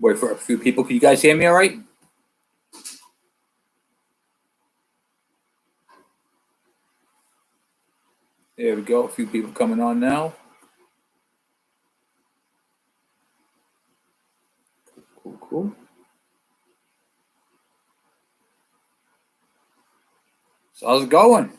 Wait for a few people. Can you guys hear me all right? There we go. A few people coming on now. Cool. So how's it going?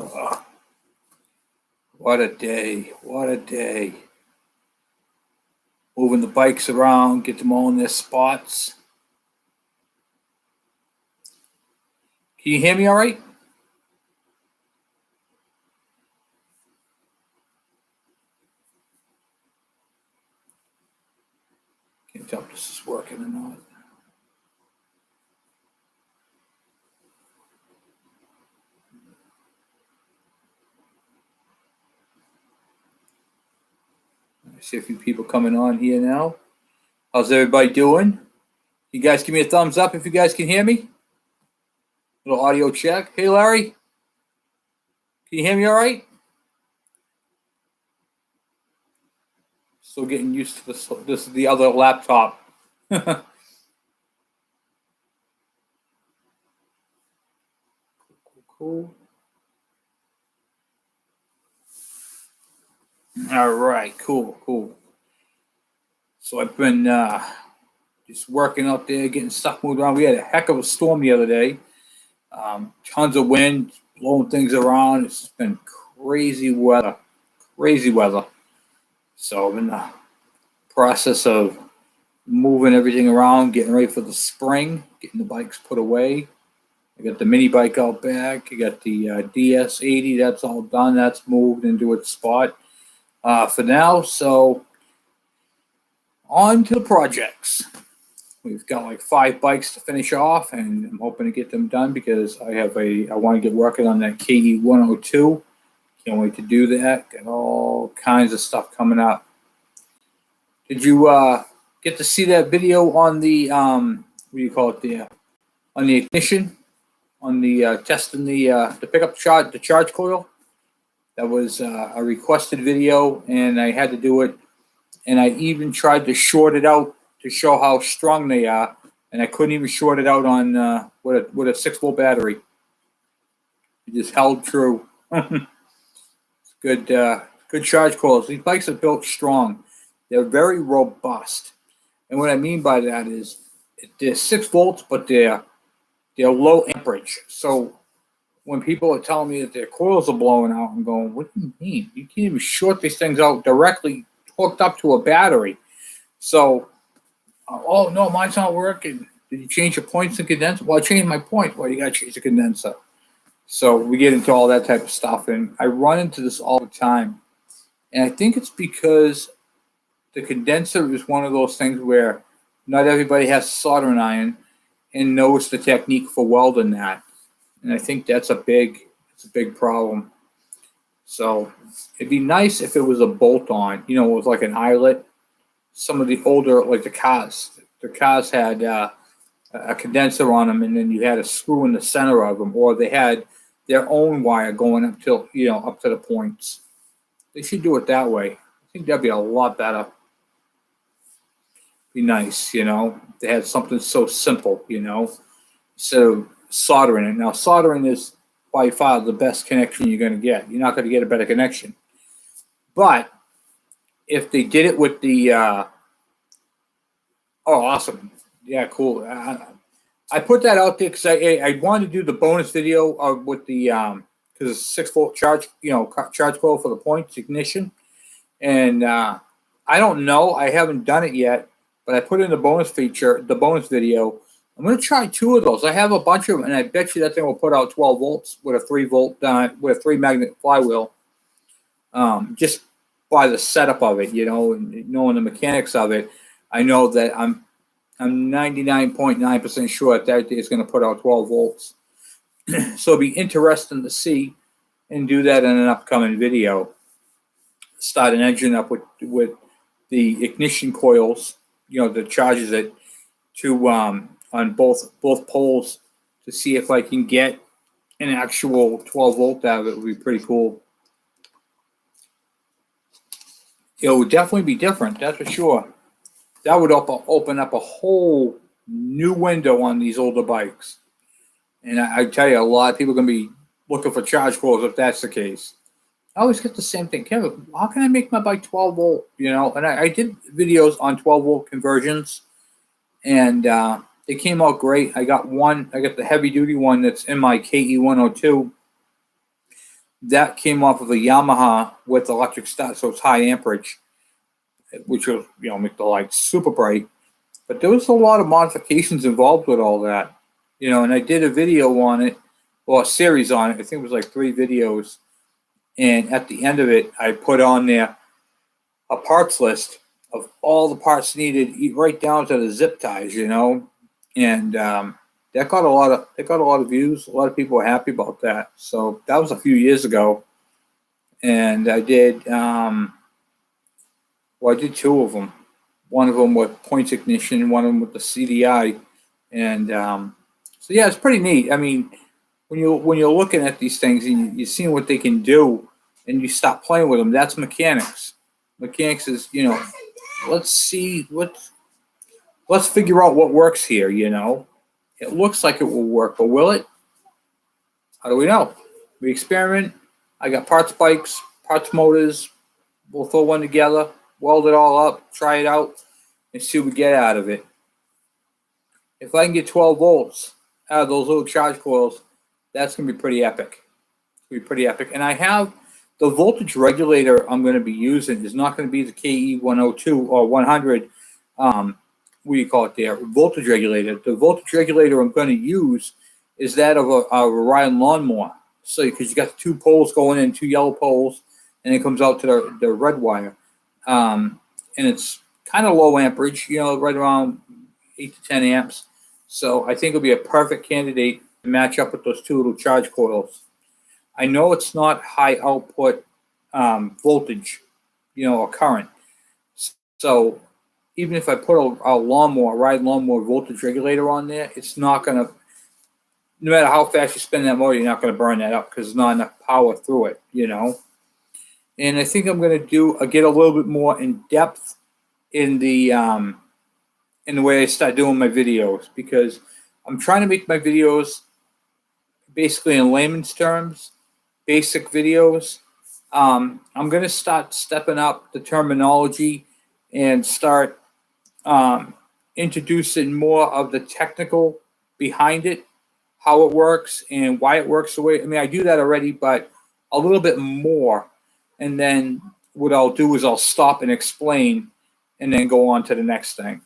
Ugh. What a day. What a day. Moving the bikes around, get them all in their spots. Can you hear me all right? Can't tell if this is working or not. I see a few people coming on here now. How's everybody doing? You guys give me a thumbs up if you guys can hear me. Little audio check. Hey, Larry. Can you hear me all right? Still getting used to this. This is the other laptop. Cool. All right, cool. So I've been just working out there, getting stuff moved around. We had a heck of a storm the other day. Tons of wind, blowing things around. It's been crazy weather. So I'm in the process of moving everything around, getting ready for the spring, getting the bikes put away. I got the mini bike out back. I got the DS80. That's all done. That's moved into its spot for now. So on to the projects. We've got like 5 bikes to finish off, and I'm hoping to get them done because I want to get working on that KE 102. Can't wait to do that. Got all kinds of stuff coming up. Did you get to see that video on the what do you call it there? On the ignition, on the testing the pickup charge, the charge coil? That was a requested video, and I had to do it. And I even tried to short it out to show how strong they are, and I couldn't even short it out on with a 6-volt battery. It just held true. Good charge coils. These bikes are built strong. They're very robust, and what I mean by that is they're 6 volts, but they're low amperage. So when people are telling me that their coils are blowing out, I'm going, what do you mean? You can't even short these things out directly hooked up to a battery. So, oh no, mine's not working. Did you change your points and condenser? Well, I changed my point. Well, you got to change the condenser. So we get into all that type of stuff, and I run into this all the time. And I think it's because the condenser is one of those things where not everybody has a soldering iron and knows the technique for welding that. And I think that's a big problem. So it'd be nice if it was a bolt-on, it was like an eyelet. Some of the older, like the cars had a condenser on them, and then you had a screw in the center of them, or they had their own wire going up till, up to the points. They should do it that way. I think that'd be a lot better. Be nice, They had something so simple, instead of soldering it. Now, soldering is by far the best connection you're going to get. You're not going to get a better connection. But if they did it with the, oh, awesome. Yeah, cool. I put that out there because I wanted to do the bonus video with the, because it's 6-volt charge, charge coil for the points ignition. And I don't know. I haven't done it yet, but I put in the bonus video. I'm going to try 2 of those. I have a bunch of them, and I bet you that thing will put out 12 volts with a 3-volt, with a 3-magnet flywheel. Just by the setup of it, and knowing the mechanics of it, I know that I'm I'm 99.9% sure that day is going to put out 12 volts. So it'll be interesting to see and do that in an upcoming video. Start an engine up with the ignition coils, that charges it to on both poles to see if I can get an actual 12 volt out of it. Would be pretty cool. It would definitely be different, that's for sure. That would open up a whole new window on these older bikes. And I tell you, a lot of people are going to be looking for charge coils if that's the case. I always get the same thing. Kevin, how can I make my bike 12 volt? And I did videos on 12 volt conversions, and they came out great. I got the heavy duty one that's in my KE 102. That came off of a Yamaha with electric start, so it's high amperage, which will make the lights super bright. But there was a lot of modifications involved with all that, and I did a video on it, or a series on it. I think it was like 3 videos. And at the end of it, I put on there a parts list of all the parts needed, right down to the zip ties, and that got a lot of views. A lot of people were happy about that. So that was a few years ago, and I did I did 2 of them. One of them with points ignition, one of them with the CDI, and so yeah, it's pretty neat. I mean, when you're looking at these things and you're seeing what they can do, and you stop playing with them, that's mechanics. Mechanics is, let's figure out what works here. It looks like it will work, but will it? How do we know? We experiment. I got parts bikes, parts motors. We'll throw one together, weld it all up, try it out, and see what we get out of it. If I can get 12 volts out of those little charge coils, that's going to be pretty epic. It's going to be pretty epic. And I have the voltage regulator I'm going to be using is not going to be the KE 102 or 100. What do you call it there? Voltage regulator. The voltage regulator I'm going to use is that of a Ryan lawnmower. So, because you got 2 poles going in, 2 yellow poles, and it comes out to the red wire. And it's kind of low amperage, right around 8 to 10 amps. So I think it'll be a perfect candidate to match up with those 2 little charge coils. I know it's not high output voltage, or current. So even if I put a ride lawnmower voltage regulator on there, it's not going to, no matter how fast you spin that motor, you're not going to burn that up because there's not enough power through it, And I think I'm going to get a little bit more in depth in the way I start doing my videos, because I'm trying to make my videos basically in layman's terms, basic videos. I'm going to start stepping up the terminology and start introducing more of the technical behind it, how it works and why it works the way. I mean, I do that already, but a little bit more. And then what I'll do is I'll stop and explain and then go on to the next thing.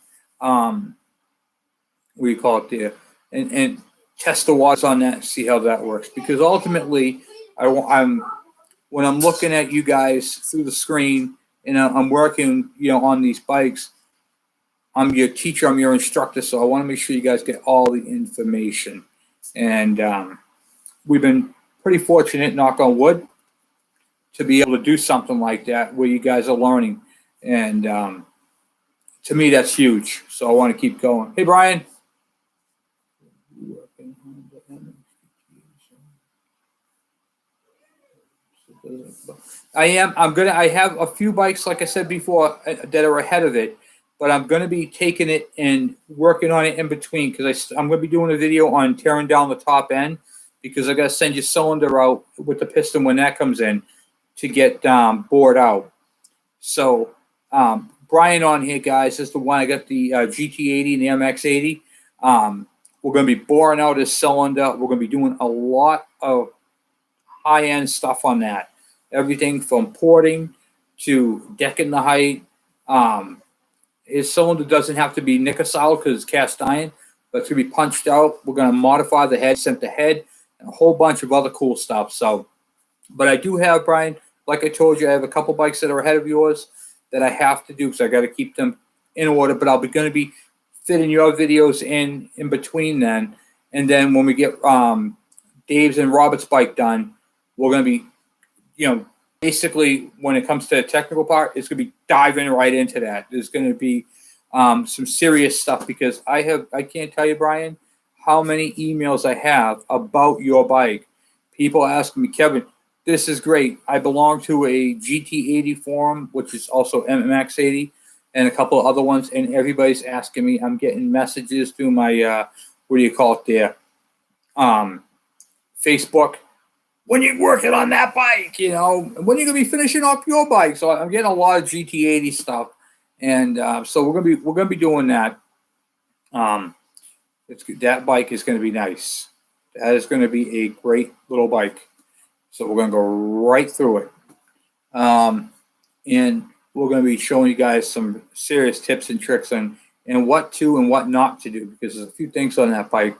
We call it there, and test the watts on that and see how that works. Because ultimately, when I'm looking at you guys through the screen and I'm working, on these bikes, I'm your teacher, I'm your instructor, so I want to make sure you guys get all the information. And we've been pretty fortunate, knock on wood, to be able to do something like that where you guys are learning. And to me, that's huge. So I want to keep going. Hey, Brian. I have a few bikes, like I said before, that are ahead of it, but I'm going to be taking it and working on it in between, because I'm going to be doing a video on tearing down the top end, because I got to send your cylinder out with the piston when that comes in to get bored out. So Brian on here, guys, is the one. I got the GT80 and the MX80. We're going to be boring out his cylinder. We're going to be doing a lot of high-end stuff on that. Everything from porting to decking the height. His cylinder doesn't have to be nickel solid because it's cast iron, but it's going to be punched out. We're going to modify the head, center head, and a whole bunch of other cool stuff. So, but I do have, Brian, like I told you, I have a couple bikes that are ahead of yours that I have to do because I got to keep them in order. But I'm going to be fitting your videos in between then. And then when we get Dave's and Robert's bike done, we're going to be, basically when it comes to the technical part, it's going to be diving right into that. There's going to be some serious stuff because I can't tell you, Brian, how many emails I have about your bike. People asking me, Kevin, this is great. I belong to a GT80 forum, which is also MMX80, and a couple of other ones, and everybody's asking me. I'm getting messages through my, what do you call it there, Facebook. When you're working on that bike, when you're going to be finishing up your bike. So I'm getting a lot of GT80 stuff, and so we're gonna be doing that. That bike is going to be nice. That is going to be a great little bike. So we're going to go right through it. And we're going to be showing you guys some serious tips and tricks on and what to and what not to do, because there's a few things on that bike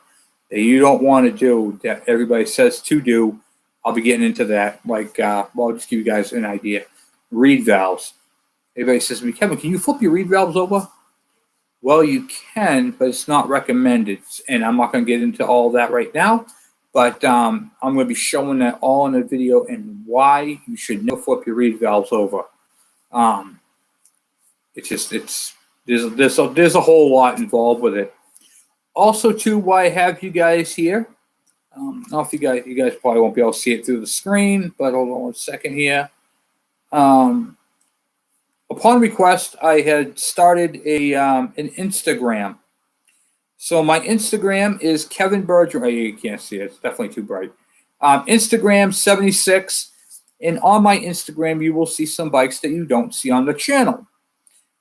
that you don't want to do that everybody says to do. I'll be getting into that. I'll just give you guys an idea. Reed valves. Everybody says to me, Kevin, can you flip your reed valves over? Well, you can, but it's not recommended. And I'm not going to get into all that right now. But I'm going to be showing that all in a video and why you should never flip your reed valves over. There's a whole lot involved with it. Also, too, why I have you guys here. I don't know if you guys probably won't be able to see it through the screen, but hold on one second here. Upon request, I had started an Instagram. So my Instagram is Kevin Bergeron. Oh, you can't see it. It's definitely too bright. Instagram 76. And on my Instagram, you will see some bikes that you don't see on the channel.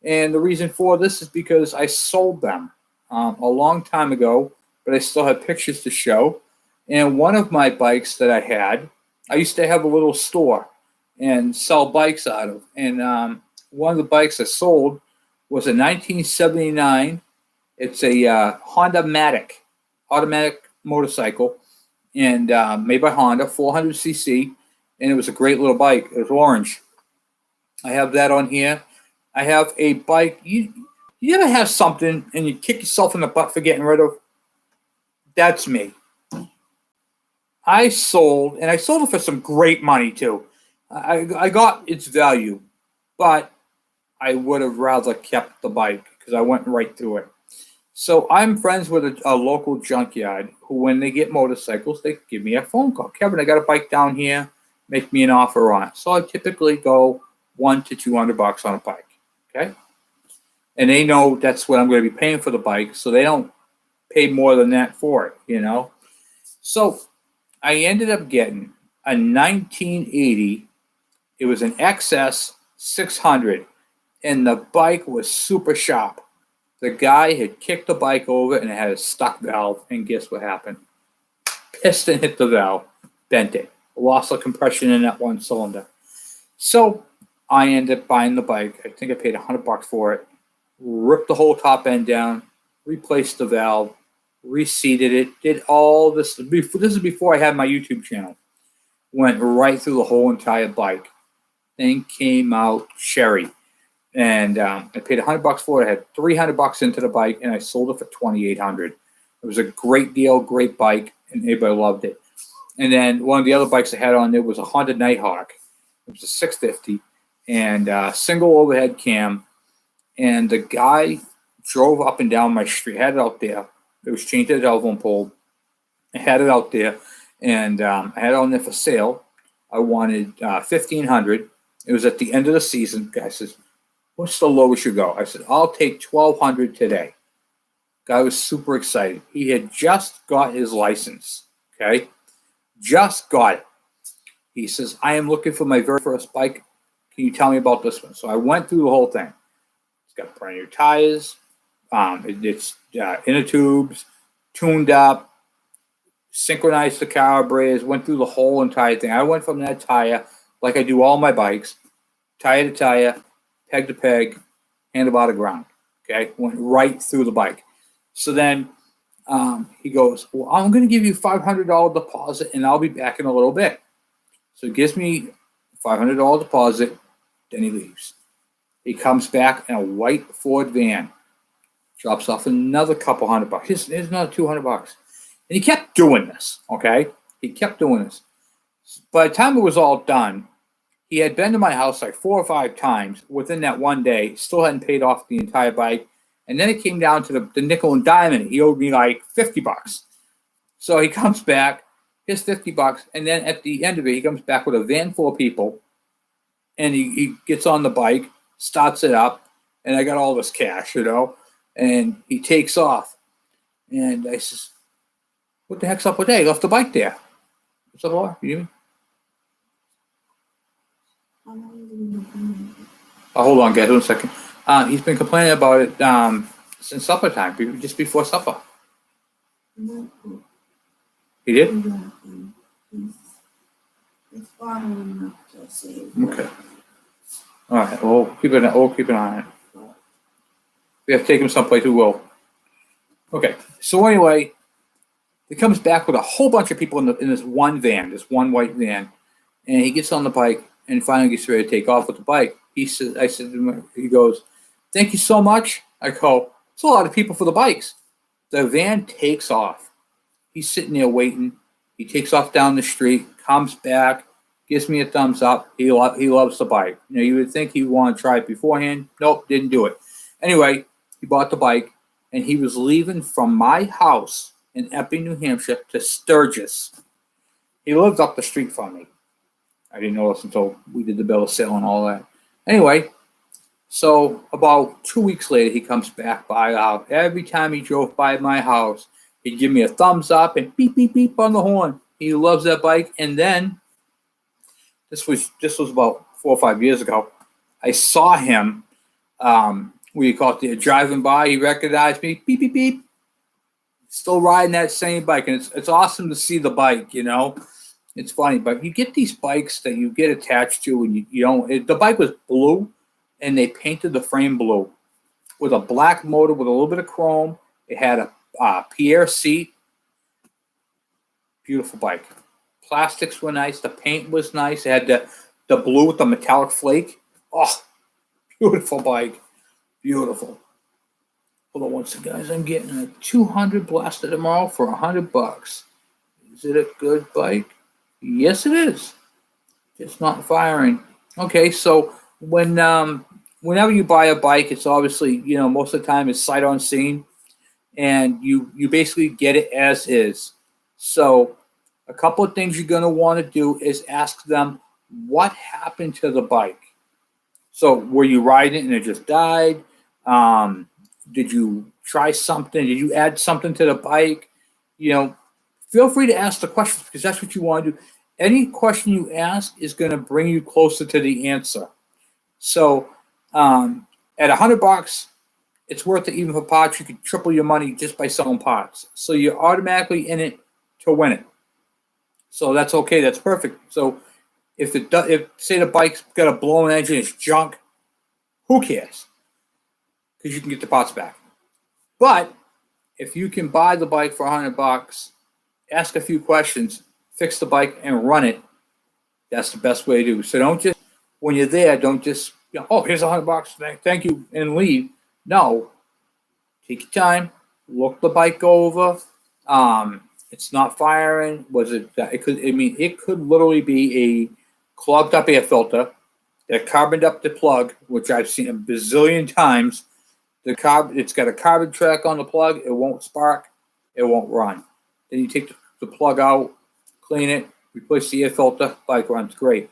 And the reason for this is because I sold them a long time ago, but I still have pictures to show. And one of my bikes that I used to have a little store and sell bikes out of. And one of the bikes I sold was a 1979. It's a Honda Matic automatic motorcycle, and made by Honda, 400cc, and it was a great little bike. It was orange. I have that on here. I have a bike. You ever have something and you kick yourself in the butt for getting rid of? That's me. I sold it for some great money too. I got its value, but I would have rather kept the bike because I went right through it. So I'm friends with a local junkyard who, when they get motorcycles, they give me a phone call. Kevin, I got a bike down here. Make me an offer on it. So I typically go $100 to $200 on a bike. Okay, and they know that's what I'm going to be paying for the bike, so they don't pay more than that for it. So I ended up getting a 1980. It was an XS 600, and the bike was super sharp. The guy had kicked the bike over and it had a stuck valve, and guess what happened? Piston hit the valve, bent it, lost the compression in that one cylinder. So I ended up buying the bike. I think I paid $100 for it, ripped the whole top end down, replaced the valve, reseated it, did all this. This is before I had my YouTube channel. Went right through the whole entire bike. Thing came out cherry. And I paid $100 for it. I had $300 into the bike, and I sold it for $2,800. It was a great deal, great bike, and everybody loved it. And then one of the other bikes I had on there was a Honda Nighthawk. It was a 650 and single overhead cam. And the guy drove up and down my street, had it out there. It was chained to the telephone pole. I had it out there, and I had it on there for sale. I wanted $1,500. It was at the end of the season. The guy says, what's the lowest you go? I said, I'll take $1,200 today. Guy was super excited. He had just got his license. Okay? Just got it. He says, I am looking for my very first bike. Can you tell me about this one? So I went through the whole thing. It's got brand new tires. It's inner tubes, tuned up, synchronized the carburetors, went through the whole entire thing. I went from that tire, like I do all my bikes, tire to tire, peg to peg, handlebar to ground. Okay, went right through the bike. So then he goes, well, I'm going to give you $500 deposit, and I'll be back in a little bit. So he gives me $500 deposit, then he leaves. He comes back in a white Ford van, drops off another couple $100. Here's another $200. And he kept doing this, okay? He kept doing this. By the time it was all done, he had been to my house like 4 or 5 times within that one day, still hadn't paid off the entire bike. And then it came down to the nickel and dime, and he owed me like $50. So he comes back, here's $50, and then at the end of it, he comes back with a van full of people, and he gets on the bike, starts it up, and I got all this cash, and he takes off. And I says, what the heck's up with that? He left the bike there. What's up, Laura? You hear me? Oh, hold on, guys, 1 second. He's been complaining about it since supper time, just before supper. He did? Okay. All right. We'll keep an eye on it. We have to take him someplace. We will. Okay. So anyway, he comes back with a whole bunch of people in this one van, this one white van, and he gets on the bike and finally gets ready to take off with the bike. He said, he goes, "Thank you so much." I go, "It's a lot of people for the bikes." The van takes off. He's sitting there waiting. He takes off down the street, comes back, gives me a thumbs up. He loves the bike. You would think he'd want to try it beforehand. Nope, didn't do it. Anyway, he bought the bike, and he was leaving from my house in Epping, New Hampshire to Sturgis. He lived up the street from me. I didn't know this until we did the bill of sale and all that. Anyway, so about 2 weeks later, he comes back by. Every time he drove by my house, he'd give me a thumbs up and beep, beep, beep on the horn. He loves that bike. And then, this was about 4 or 5 years ago, I saw him, driving by. He recognized me, beep, beep, beep. Still riding that same bike. And it's awesome to see the bike, It's funny, but you get these bikes that you get attached to, and the bike was blue, and they painted the frame blue with a black motor with a little bit of chrome. It had a Pierre seat. Beautiful bike. Plastics were nice. The paint was nice. It had the blue with the metallic flake. Oh, beautiful bike. Beautiful. Hold on one second, guys. I'm getting a 200 blasted tomorrow for $100. Is it a good bike? Yes, it is. It's not firing. Okay, so whenever you buy a bike, it's obviously, most of the time it's sight unseen, and you basically get it as is. So a couple of things you're going to want to do is ask them, what happened to the bike? So were you riding it and it just died? Did you try something? Did you add something to the bike? Feel free to ask the questions, because that's what you want to do. Any question you ask is going to bring you closer to the answer. So at $100, it's worth it. Even for parts, you could triple your money just by selling parts. So you're automatically in it to win it. So that's okay. That's perfect. So if say the bike's got a blown engine, it's junk, who cares? Because you can get the parts back. But if you can buy the bike for $100, ask a few questions, fix the bike, and run it, that's the best way to do. So don't just, when you're there, don't just, here's $100, thank you, and leave. No, take your time, look the bike over. It's not firing. It could literally be a clogged up air filter that carboned up the plug, which I've seen a bazillion times. It's got a carbon track on the plug. It won't spark. It won't run. Then you take the plug out, clean it, replace the air filter. Bike runs great.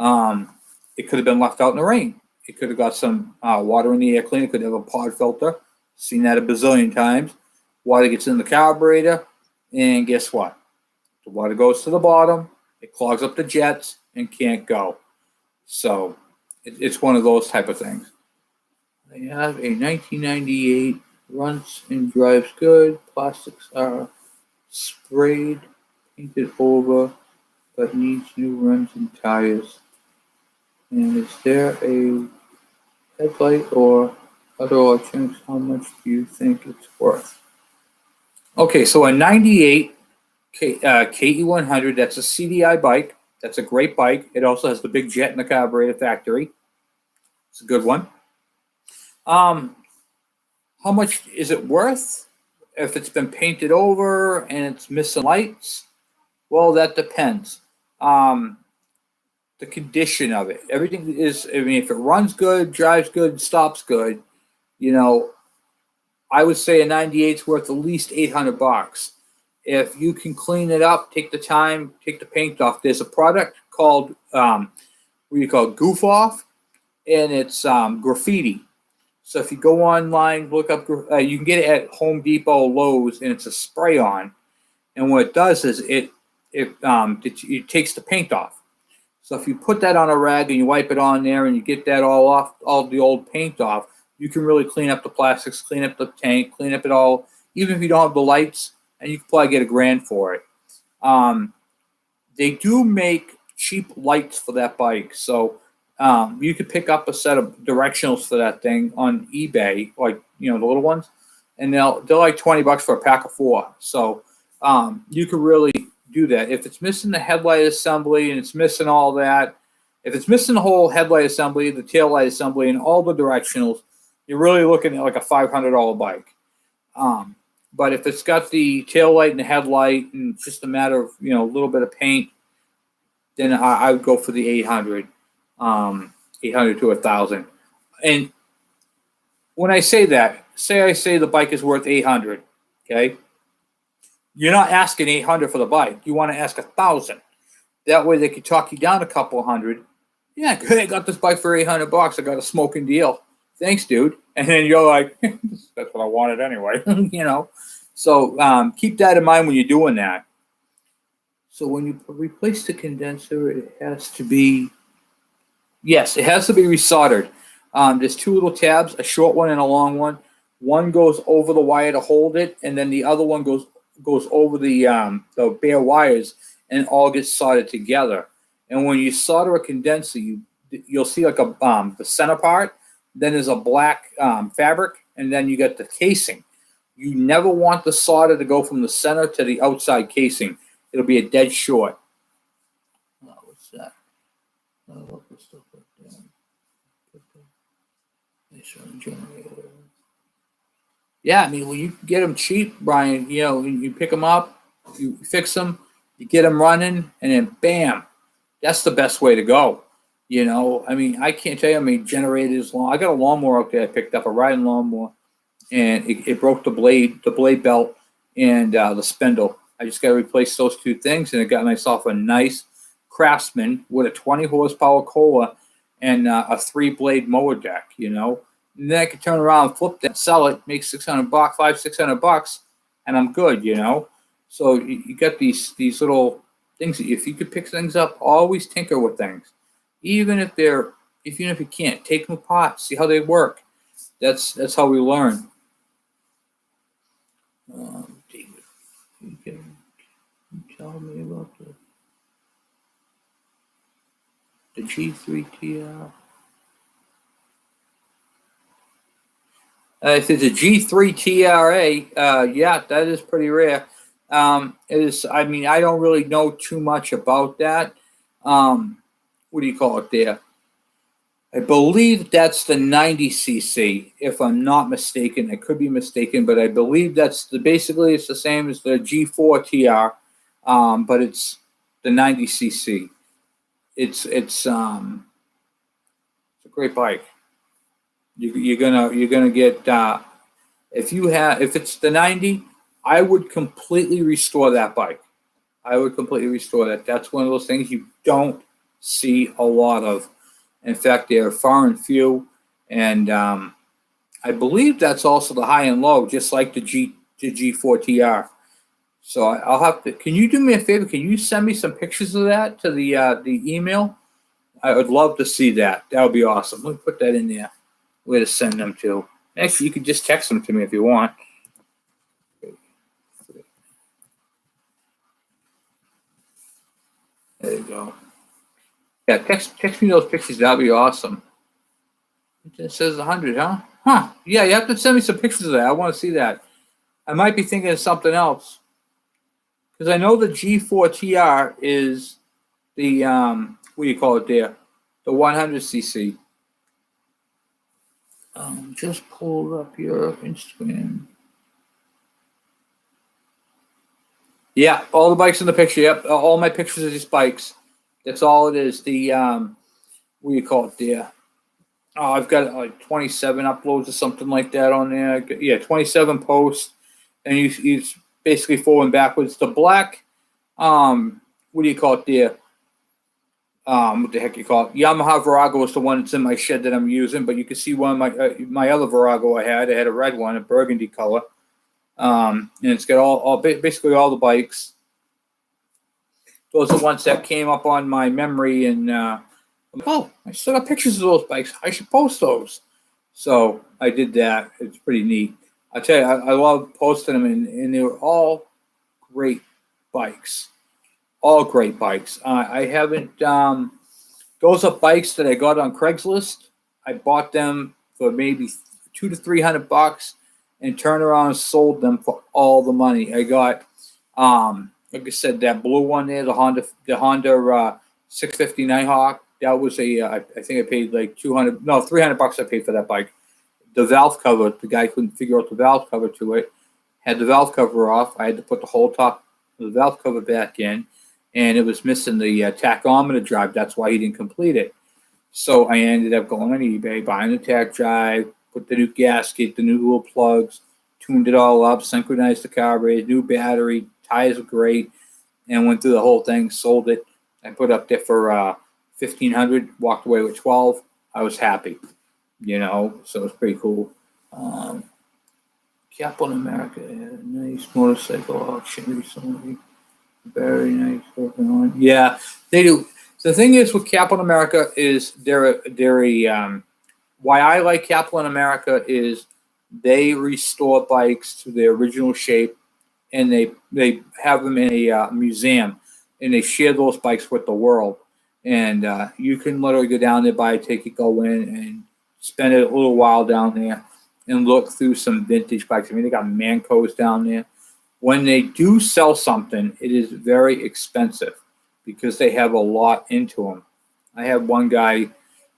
It could have been left out in the rain. It could have got some water in the air cleaner. It could have a pod filter. Seen that a bazillion times. Water gets in the carburetor, and guess what? The water goes to the bottom. It clogs up the jets and can't go. So it's one of those type of things. I have a 1998, runs and drives good. Plastics are sprayed, painted over, but needs new rims and tires. And is there a headlight or other options? How much do you think it's worth? Okay, so a 98 KE100, that's a CDI bike. That's a great bike. It also has the big jet in the carburetor factory. It's a good one. How much is it worth? If it's been painted over and it's missing lights, well, that depends. Um, the condition of it. Everything is, I mean, if it runs good, drives good, stops good, you know, I would say a 98 is worth at least 800 bucks. If you can clean it up, take the time, take the paint off. There's a product called, what do you call it, Goof Off, and it's graffiti. So if you go online, look up, you can get it at Home Depot, Lowe's, and it's a spray on. And what it does is it takes the paint off. So if you put that on a rag and you wipe it on there and you get that all off, all the old paint off, you can really clean up the plastics, clean up the tank, clean up it all. Even if you don't have the lights, and you can probably get $1,000 for it. They do make cheap lights for that bike, so you could pick up a set of directionals for that thing on eBay, like the little ones, and they're like $20 for a pack of 4. So you could really do that. If it's missing the headlight assembly and it's missing all that, if it's missing the whole headlight assembly, the tail light assembly, and all the directionals, you're really looking at like a $500 bike. But if it's got the tail light and the headlight and it's just a matter of a little bit of paint, then I would go for the 800, 800 to 1,000. And when I say that, I say the bike is worth 800, okay? You're not asking 800 for the bike. You want to ask 1,000. That way they can talk you down a couple hundred. Yeah, good. I got this bike for 800 bucks. I got a smoking deal. Thanks, dude. And then you're like, that's what I wanted anyway, So keep that in mind when you're doing that. So when you replace the condenser, it has to be, yes, it has to be resoldered. There's 2 little tabs, a short one and a long one. One goes over the wire to hold it, and then the other one goes over the bare wires, and it all gets soldered together. And when you solder a condenser, you'll see like the center part. Then there's a black fabric, and then you get the casing. You never want the solder to go from the center to the outside casing. It'll be a dead short. Oh, what's that? What was stuff like that? Yeah, I mean, when you get them cheap, Brian, you pick them up, you fix them, you get them running, and then bam, that's the best way to go. I mean, I can't tell you how many generators long. I got a lawnmower out there I picked up, a riding lawnmower, and it broke the blade belt, and the spindle. I just got to replace those 2 things, and I got myself a nice Craftsman with a 20 horsepower Kohler and a 3-blade mower deck, And then I could turn around, flip that, sell it, make $600, $500-600, and I'm good, So you got these little things. If you could pick things up, always tinker with things. Even if you can't, take them apart, see how they work. That's how we learn. David, you can tell me about the G3TR. If it's a G3 TRA, yeah, that is pretty rare. It is. I mean, I don't really know too much about that. What do you call it there? I believe that's the 90cc, if I'm not mistaken. I could be mistaken, but I believe basically it's the same as the G4 TR, but it's the 90cc. It's a great bike. You're gonna get if it's the 90, I would completely restore that bike. I would completely restore that. That's one of those things you don't see a lot of. In fact, they're far and few, and I believe that's also the high and low, just like the G4 TR. So I'll have to. Can you do me a favor? Can you send me some pictures of that to the email? I would love to see that. That would be awesome. Let me put that in there. Where to send them to? Actually, you can just text them to me if you want. There you go. Yeah, text me those pictures. That'd be awesome. It says 100, huh? Huh. Yeah, you have to send me some pictures of that. I want to see that. I might be thinking of something else. Because I know the G4 TR is the, what do you call it there? The 100cc. Just pulled up your Instagram. Yeah, all the bikes in the picture. Yep, all my pictures are just bikes. That's all it is. The what do you call it there? Oh, I've got like 27 uploads or something like that on there. Yeah, 27 posts, and you basically forward backwards. The black, what do you call it there? What the heck you call it? Yamaha Virago is the one that's in my shed that I'm using, but you can see one of my other Virago I had. I had a red one, a burgundy color, and it's got basically all the bikes. Those are the ones that came up on my memory, and I'm like, oh, I still got pictures of those bikes. I should post those. So I did that. It's pretty neat. I tell you, I love posting them, and they were all great bikes. All great bikes. I haven't. Those are bikes that I got on Craigslist. I bought them for maybe $200 to $300, and turned around and sold them for all the money. I got, like I said, that blue one there, the Honda 650 Nighthawk. That was I think I paid like $300. I paid for that bike. The valve cover, the guy couldn't figure out the valve cover to it. Had the valve cover off. I had to put the whole top of the valve cover back in, and it was missing the tachometer drive. That's why he didn't complete it. So I ended up going on eBay, buying the tach drive, put the new gasket, the new little plugs, tuned it all up, synchronized the carburetor, new battery, tires were great, and went through the whole thing, sold it. I put up there for $1,500, walked away with 12. I was happy, so it was pretty cool. Kaplan America, nice motorcycle auction recently. Very nice working on. Yeah, they do. The thing is with Kaplan America is why I like Kaplan America is they restore bikes to their original shape, and they have them in a museum, and they share those bikes with the world. And you can literally go down there, buy a ticket, go in, and spend a little while down there and look through some vintage bikes. I mean, they got Mancos down there. When they do sell something, it is very expensive because they have a lot into them. I had one guy,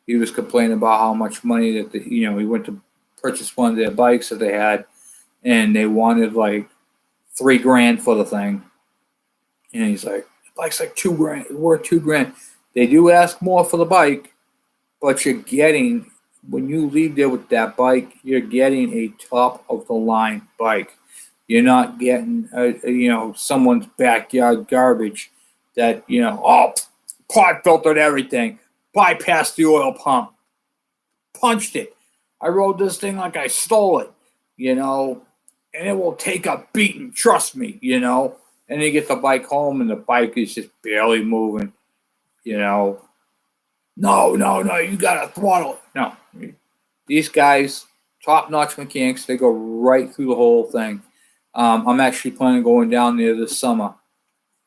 he was complaining about how much money that he went to purchase one of their bikes that they had, and they wanted like $3,000 for the thing. And he's like, the bike's like $2,000, worth $2,000. They do ask more for the bike, but you're getting, when you leave there with that bike, you're getting a top of the line bike. You're not getting, someone's backyard garbage that, pot filtered everything, bypassed the oil pump, punched it. I rode this thing like I stole it, and it will take a beating, trust me, And you get the bike home, and the bike is just barely moving, No, you got to throttle it. No, these guys, top-notch mechanics, they go right through the whole thing. I'm actually planning on going down there this summer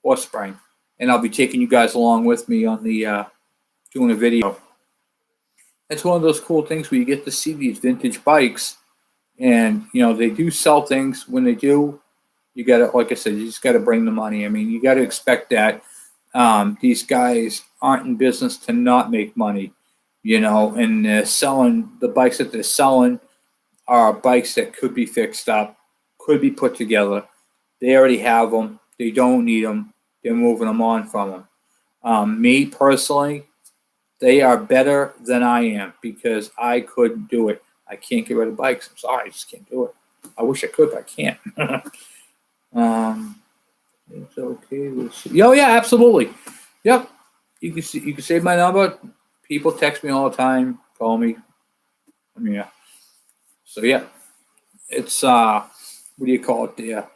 or spring, and I'll be taking you guys along with me on the doing a video. It's one of those cool things where you get to see these vintage bikes, and they do sell things. When they do, you got to, like I said, you just got to bring the money. I mean, you got to expect that these guys aren't in business to not make money, and they're selling the bikes that they're selling are bikes that could be fixed up, could be put together. They already have them. They don't need them. They're moving them on from them. Me personally, they are better than I am because I couldn't do it. I can't get rid of bikes. I'm sorry, I just can't do it. I wish I could, but I can't. It's okay. Oh yeah, absolutely. Yep. You can save my number. People text me all the time. Call me. Yeah. So yeah, it's what do you call it there?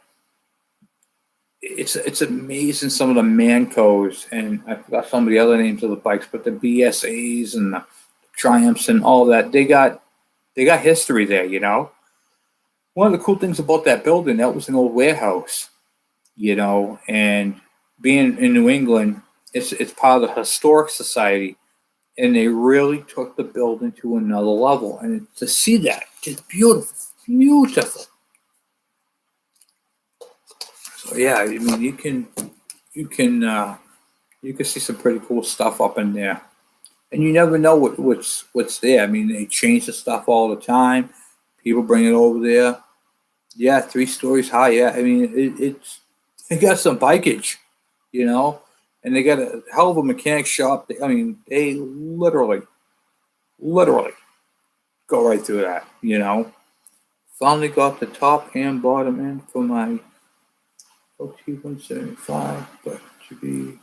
It's amazing some of the Mancos, and I forgot some of the other names of the bikes, but the BSAs and the Triumphs and all that, they got history there, One of the cool things about that building, that was an old warehouse, and being in New England, it's part of the Historic Society, and they really took the building to another level, and to see that, just beautiful. So yeah, I mean, you can see some pretty cool stuff up in there. and you never know what's there. I mean, they change the stuff all the time. People bring it over there. Yeah, 3 stories high. Yeah, I mean, it's they got some bikeage, you know, and they got a hell of a mechanic shop. I mean, they literally go right through that, you know. Finally got the top and bottom end for my LT 175, but to be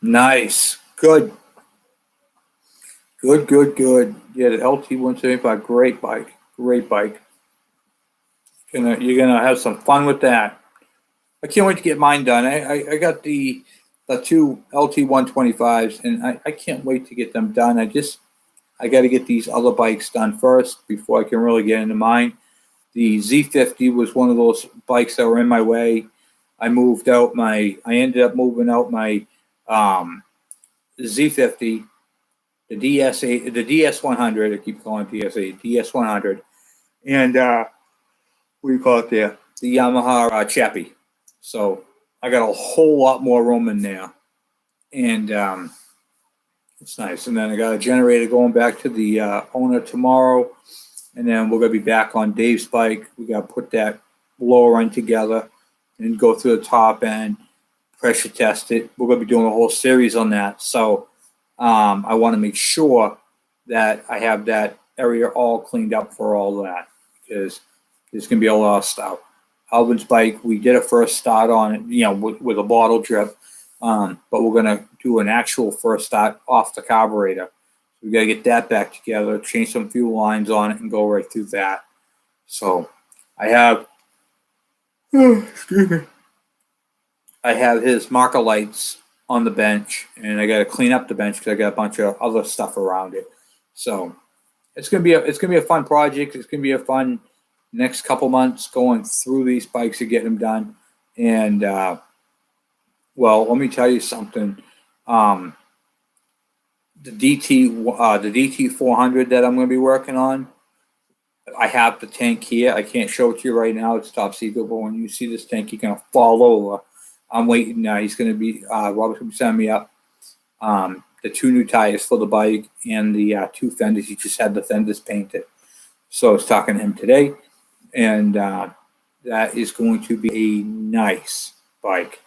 nice, good. Yeah, the LT 175, great bike, great bike. You're gonna have some fun with that. I can't wait to get mine done. I got the 2 LT 125s, and I can't wait to get them done. I got to get these other bikes done first before I can really get into mine. The Z50 was one of those bikes that were in my way. I ended up moving out my Z50, the DS8, the DS100. I keep calling it DS8, DS100, and what do you call it there? The Yamaha Chappie. So I got a whole lot more room in there, and it's nice. And then I got a generator going back to the owner tomorrow, and then we're gonna be back on Dave's bike. We gotta put that lower end together and go through the top end, pressure test it. We're gonna be doing a whole series on that. So I want to make sure that I have that area all cleaned up for all that, because there's gonna be a lot of stuff. Alvin's bike, we did a first start on it, you know, with a bottle drip, but we're gonna do an actual first start off the carburetor. We got to get that back together, change some fuel lines on it, and go right through that. So I have, excuse me, I have his marker lights on the bench, and I got to clean up the bench because I got a bunch of other stuff around it. So it's gonna be a fun project. It's gonna be a fun next couple months going through these bikes and getting them done. And well, let me tell you something. The DT 400 that I'm going to be working on, I have the tank here. I can't show it to you right now. It's top secret, but when you see this tank, you're going to fall over. I'm waiting now. He's going to be, Robert's going to be sending me up the 2 new tires for the bike and the 2 fenders. He just had the fenders painted. So I was talking to him today, and that is going to be a nice bike.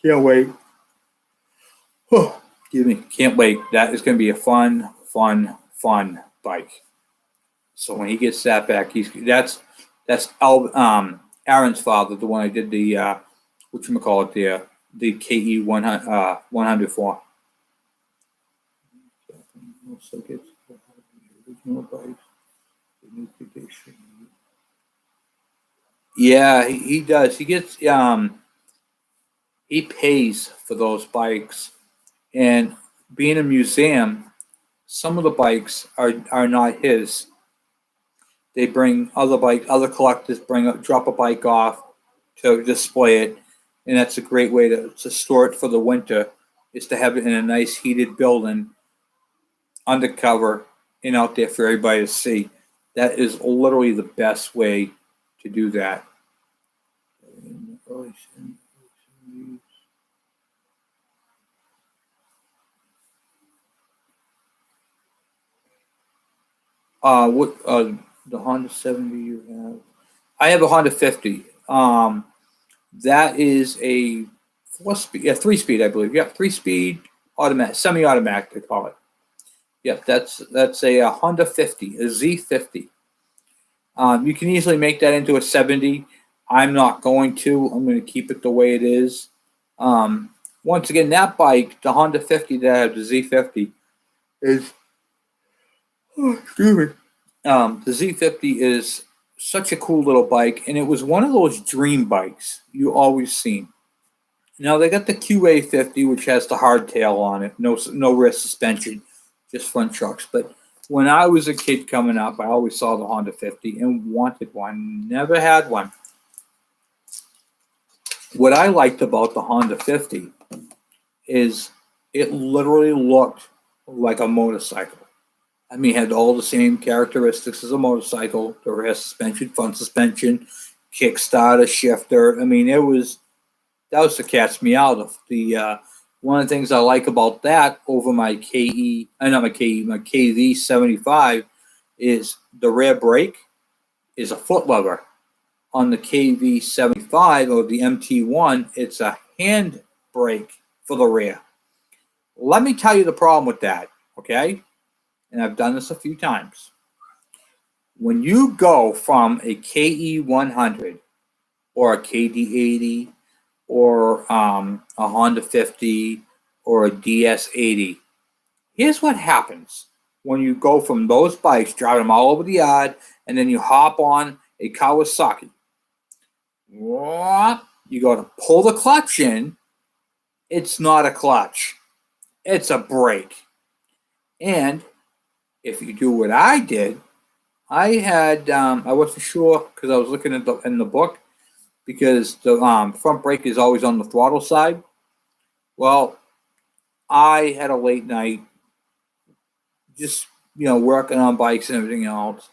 Can't wait. Excuse me. Can't wait. That is going to be a fun bike. So when he gets that back, that's Aaron's father, the one I did the whatchamacallit there, the KE 100 for. Yeah, he does. He gets he pays for those bikes, and being a museum, some of the bikes are not his. They bring other collectors drop a bike off to display it, and that's a great way to store it for the winter, is to have it in a nice heated building, undercover, and out there for everybody to see. That is literally the best way to do that. What the Honda 70 you have? I have a Honda 50. That is a 3-speed, I believe. Yeah, 3-speed automatic, semi-automatic they call it. Yeah, that's a Honda 50, a Z50. You can easily make that into a 70. I'm not going to. I'm going to keep it the way it is. Once again, that bike, the Honda 50 that I have, the Z50, is, excuse me. The Z50 is such a cool little bike, and it was one of those dream bikes you always seen. Now they got the QA50, which has the hardtail on it, no rear suspension, just front trucks. But when I was a kid coming up, I always saw the Honda 50 and wanted one. Never had one. What I liked about the Honda 50 is it literally looked like a motorcycle. I mean, it had all the same characteristics as a motorcycle: the rear suspension, front suspension, kickstarter, shifter. I mean, that was to catch me out. The One of the things I like about that over my my KV75 is the rear brake is a foot lever. On the KV75 or the MT1, it's a hand brake for the rear. Let me tell you the problem with that, okay? And I've done this a few times. When you go from a KE100 or a KD80 or a Honda 50 or a DS80, here's what happens when you go from those bikes, driving them all over the yard, and then you hop on a Kawasaki. You go to pull the clutch in. It's not a clutch. It's a brake. And if you do what I did, I had I wasn't sure because I was looking at in the book because the front brake is always on the throttle side. Well, I had a late night, just working on bikes and everything else,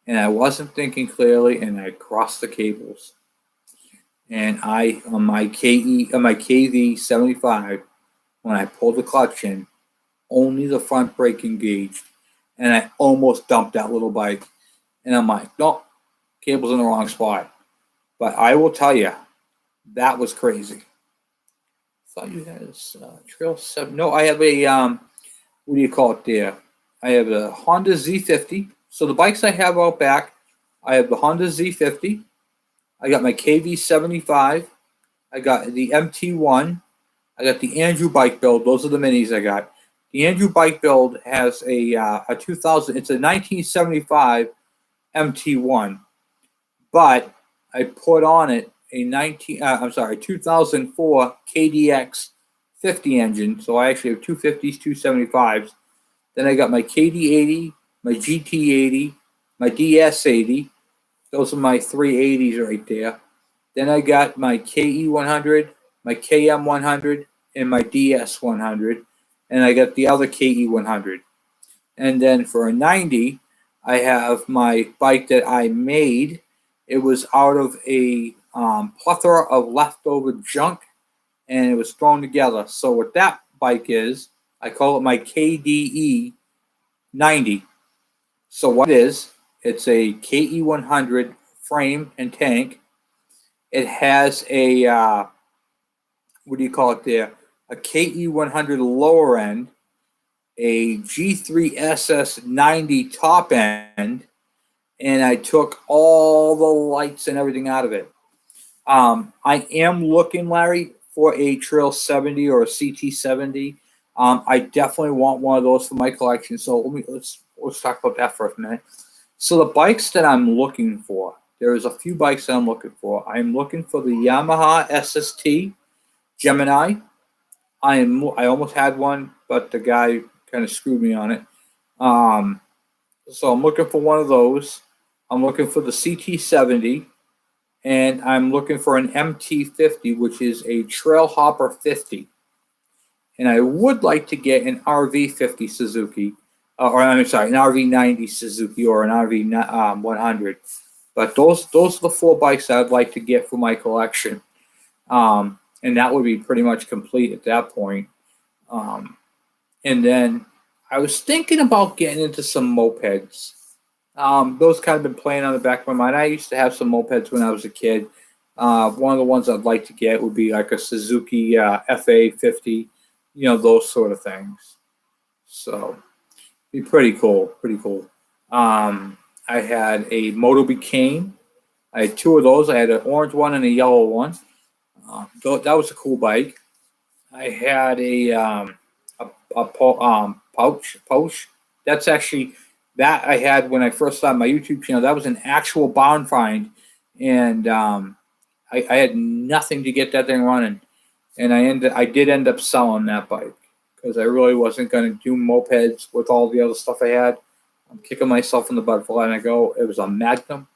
and I wasn't thinking clearly, and I crossed the cables. And on my KV75, when I pulled the clutch in, only the front brake engaged, and I almost dumped that little bike. And I'm like, nope, cable's in the wrong spot. But I will tell you, that was crazy. I thought you had a Trail 7. No, I have a, what do you call it there? I have a Honda Z50. So the bikes I have out back, I have the Honda Z50. I got my KV75. I got the MT1. I got the Andrew bike build. Those are the minis I got. The Andrew bike build has a 2000. It's a 1975 MT1, but I put on it a 2004 KDX 50 engine. So I actually have two 50s, two 75s. Then I got my KD80, my GT80, my DS80. Those are my 380s right there. Then I got my KE100, my KM100, and my DS100. And I got the other KE100. And then for a 90, I have my bike that I made. It was out of a plethora of leftover junk, and it was thrown together. So what that bike is, I call it my KDE 90. So what it is, it's a KE100 frame and tank. It has a, what do you call it there? A KE100 lower end, a G3SS90 top end, and I took all the lights and everything out of it. I am looking, Larry, for a Trail 70 or a CT70. I definitely want one of those for my collection. So let's talk about that for a minute. So the bikes that I'm looking for, there's a few bikes that I'm looking for. I'm looking for the Yamaha SST Gemini. I almost had one, but the guy kind of screwed me on it. So I'm looking for one of those. I'm looking for the CT70, and I'm looking for an MT50, which is a Trail Hopper 50. And I would like to get an RV50 Suzuki, or I'm sorry, an RV90 Suzuki or an RV 100. But those are the four bikes I'd like to get for my collection. And that would be pretty much complete at that point. And then I was thinking about getting into some mopeds. Those kind of been playing on the back of my mind. I used to have some mopeds when I was a kid. One of the ones I'd like to get would be like a Suzuki FA50, those sort of things. So be pretty cool, I had a Motobi Cane. I had two of those. I had an orange one and a yellow one. That was a cool bike. I had a pouch. That's actually that I had when I first started my YouTube channel. That was an actual barn find, and I had nothing to get that thing running, and I did end up selling that bike because I really wasn't going to do mopeds with all the other stuff I had. I'm kicking myself in the butt for letting it go. It was a Magnum,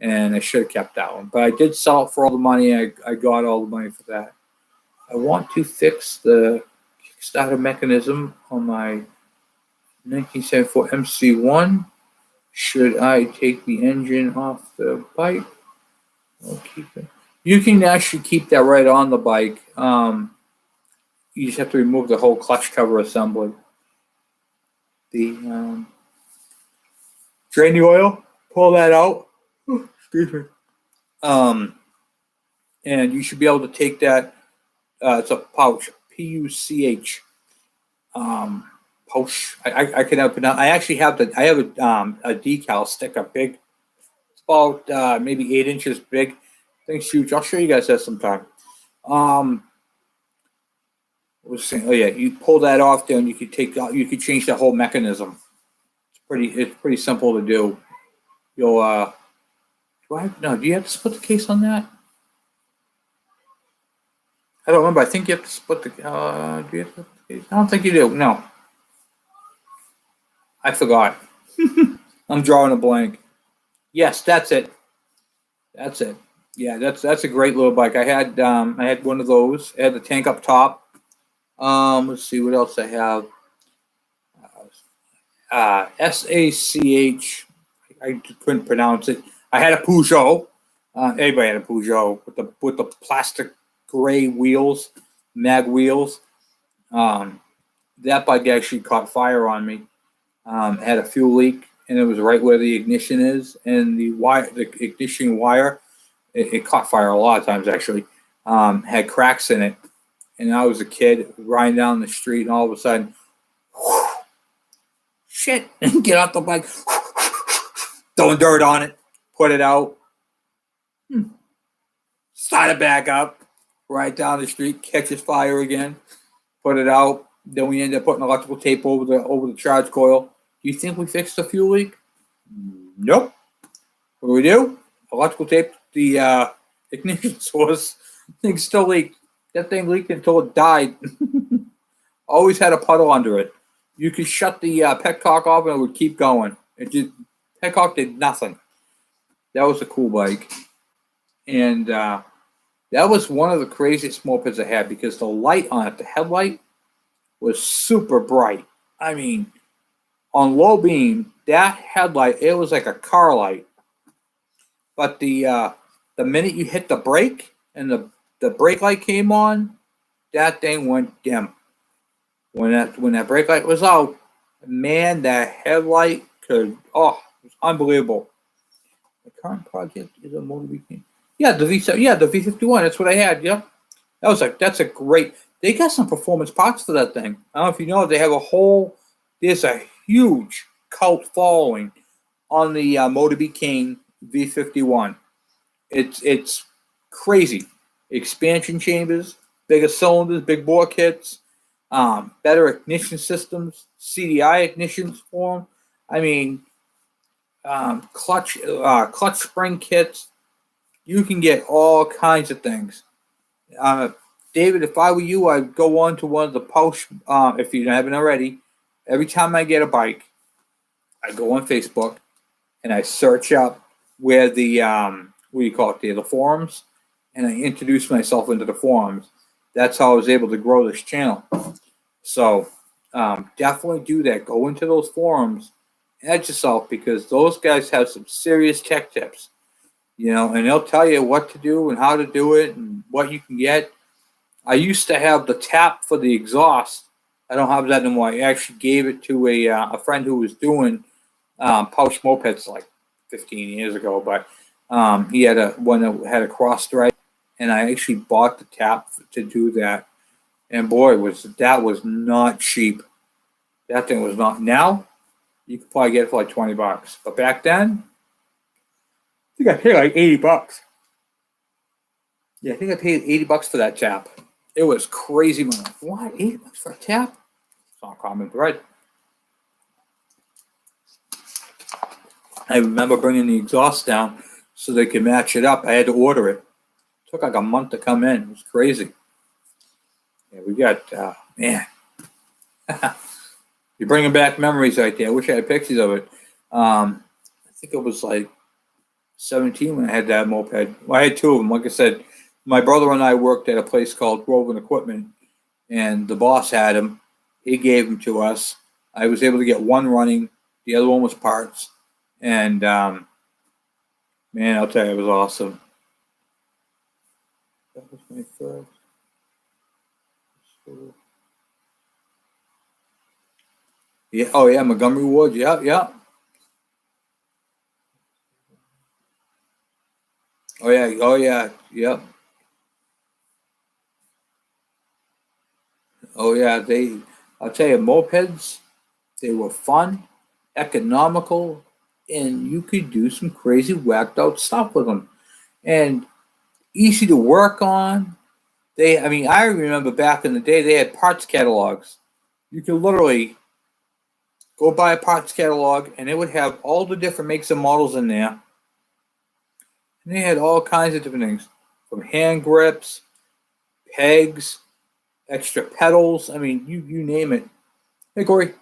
and I should have kept that one. But I did sell it for all the money. I got all the money for that. I want to fix the Kickstarter mechanism on my 1974 MC1. Should I take the engine off the bike? I'll keep it. You can actually keep that right on the bike. you just have to remove the whole clutch cover assembly. The drain the oil, pull that out. Excuse me. And you should be able to take that. It's a pouch, P-U-C-H. Pouch. I can open up. I actually have I have a decal sticker, big. It's about maybe 8 inches big. Thing's huge. I'll show you guys that sometime. Oh yeah, you pull that off, then you could take out. You could change the whole mechanism. It's pretty simple to do. You'll do you have to split the case on that? I don't remember. I think you have to split the. Do you have to split the case? I don't think you do. No, I forgot. I'm drawing a blank. Yes, that's it. That's it. Yeah, that's a great little bike. I had one of those. I had the tank up top. Let's see what else I have. SACH. I couldn't pronounce it. I had a Peugeot. Everybody had a Peugeot with the plastic gray wheels, mag wheels. That bike actually caught fire on me. Had a fuel leak, and it was right where the ignition is, and the ignition wire, it caught fire a lot of times actually. Had cracks in it, and I was a kid riding down the street, and all of a sudden, whoosh, shit! Get off the bike, throwing dirt on it, put it out, start it back up, right down the street, catches fire again, put it out. Then we ended up putting electrical tape over the charge coil. Do you think we fixed the fuel leak? Nope. What do we do? Electrical tape the ignition source. Thing still leaked. That thing leaked until it died. Always had a puddle under it. You could shut the petcock off and it would keep going. Petcock did nothing. That was a cool bike. And that was one of the craziest mopeds I had because the light on it, the headlight, was super bright. I mean, on low beam, that headlight, it was like a car light. But the minute you hit the brake and the brake light came on, that thing went dim. When that brake light was out, man, that headlight it was unbelievable. The current project is a motor weekend. Yeah, the V51. That's what I had. Yep. That's a great. They got some performance parts for that thing. I don't know if you know, there's a huge cult following on the Motorby King V51. It's crazy. Expansion chambers, bigger cylinders, big bore kits, better ignition systems, CDI ignitions for them. I mean, clutch spring kits. You can get all kinds of things. David, if I were you, I'd go on to one of the posts, if you haven't already. Every time I get a bike, I go on Facebook and I search up where the, the forums, and I introduce myself into the forums. That's how I was able to grow this channel. So definitely do that. Go into those forums, add yourself, because those guys have some serious tech tips, and they'll tell you what to do and how to do it and what you can get. I used to have the tap for the exhaust. I don't have that anymore. I actually gave it to a friend who was doing pouch mopeds like 15 years ago, but he had one that had a cross thread, and I actually bought the tap to do that. And boy, that was not cheap. That thing was not. Now you could probably get it for like $20, but back then, I think I paid like $80. Yeah, I think I paid $80 for that tap. It was crazy money. What? $80 for a tap? It's not common bread. I remember bringing the exhaust down so they could match it up. I had to order it. It took like a month to come in. It was crazy. Yeah, we got, man. You're bringing back memories right there. I wish I had pictures of it. I think it was like 17 when I had that moped. Well, I had two of them. Like I said, my brother and I worked at a place called Groveland Equipment, and the boss had them. He gave them to us. I was able to get one running. The other one was parts. And, man, I'll tell you, it was awesome. That was my first. Yeah. Oh yeah, Montgomery Ward. Yeah, yeah. Oh yeah. Oh yeah. Yep. Oh yeah. I'll tell you, mopeds. They were fun, economical, and you could do some crazy whacked out stuff with them. And easy to work on. I mean, I remember back in the day, they had parts catalogs. You could literally go buy a parts catalog, and it would have all the different makes and models in there. And they had all kinds of different things, from hand grips, pegs, extra pedals. I mean, you name it. Hey, Corey,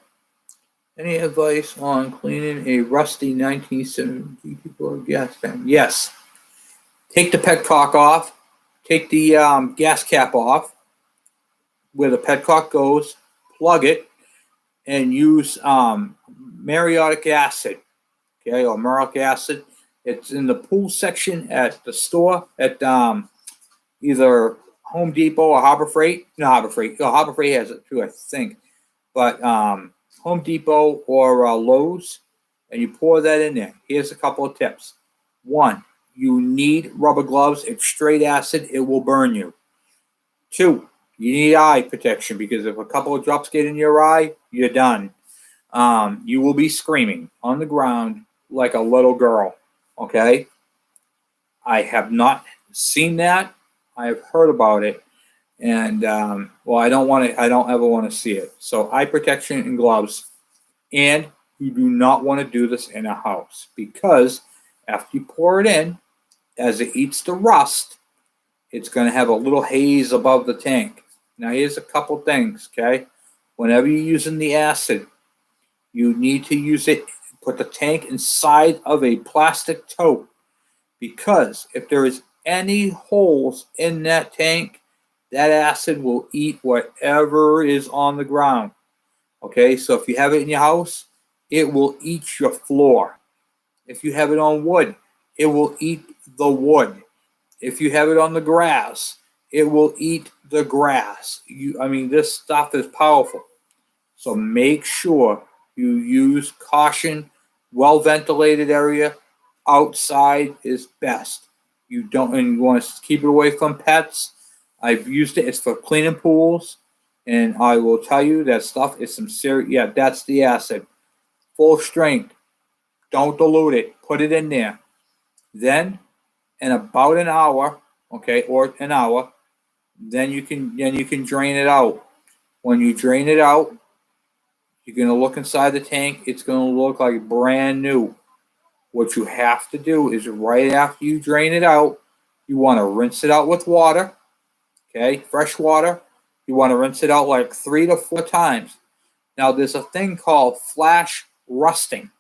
any advice on cleaning a rusty 1970 gas tank? Yes. Take the petcock off. Take the gas cap off where the petcock goes. Plug it and use muriatic acid, okay, or mauric acid. It's in the pool section at the store at either Home Depot or Harbor Freight. No, Harbor Freight. No, Harbor Freight has it too, I think. But Home Depot or Lowe's, and you pour that in there. Here's a couple of tips. One, you need rubber gloves. It's straight acid. It will burn you. Two, you need eye protection because if a couple of drops get in your eye, you're done. You will be screaming on the ground like a little girl. Okay? I have not seen that. I have heard about it. And well, I don't want to. I don't ever want to see it. So eye protection and gloves. And you do not want to do this in a house because after you pour it in, as it eats the rust, it's going to have a little haze above the tank. Now, here's a couple things. Okay, whenever you're using the acid, you need to use it. Put the tank inside of a plastic tote because if there is any holes in that tank, that acid will eat whatever is on the ground. Okay, so if you have it in your house, it will eat your floor. If you have it on wood, it will eat the wood. If you have it on the grass, it will eat the grass. I mean, this stuff is powerful. So make sure you use caution, well ventilated area. Outside is best. You don't, and you want to keep it away from pets. I've used it. It's for cleaning pools, and I will tell you that stuff is some serious. Yeah, that's the acid, full strength. Don't dilute it. Put it in there. Then, in about an hour, okay, or an hour, then you can drain it out. When you drain it out, you're gonna look inside the tank. It's gonna look like brand new. What you have to do is right after you drain it out, you want to rinse it out with water, okay, fresh water. You want to rinse it out like 3 to 4 times. Now, there's a thing called flash rusting,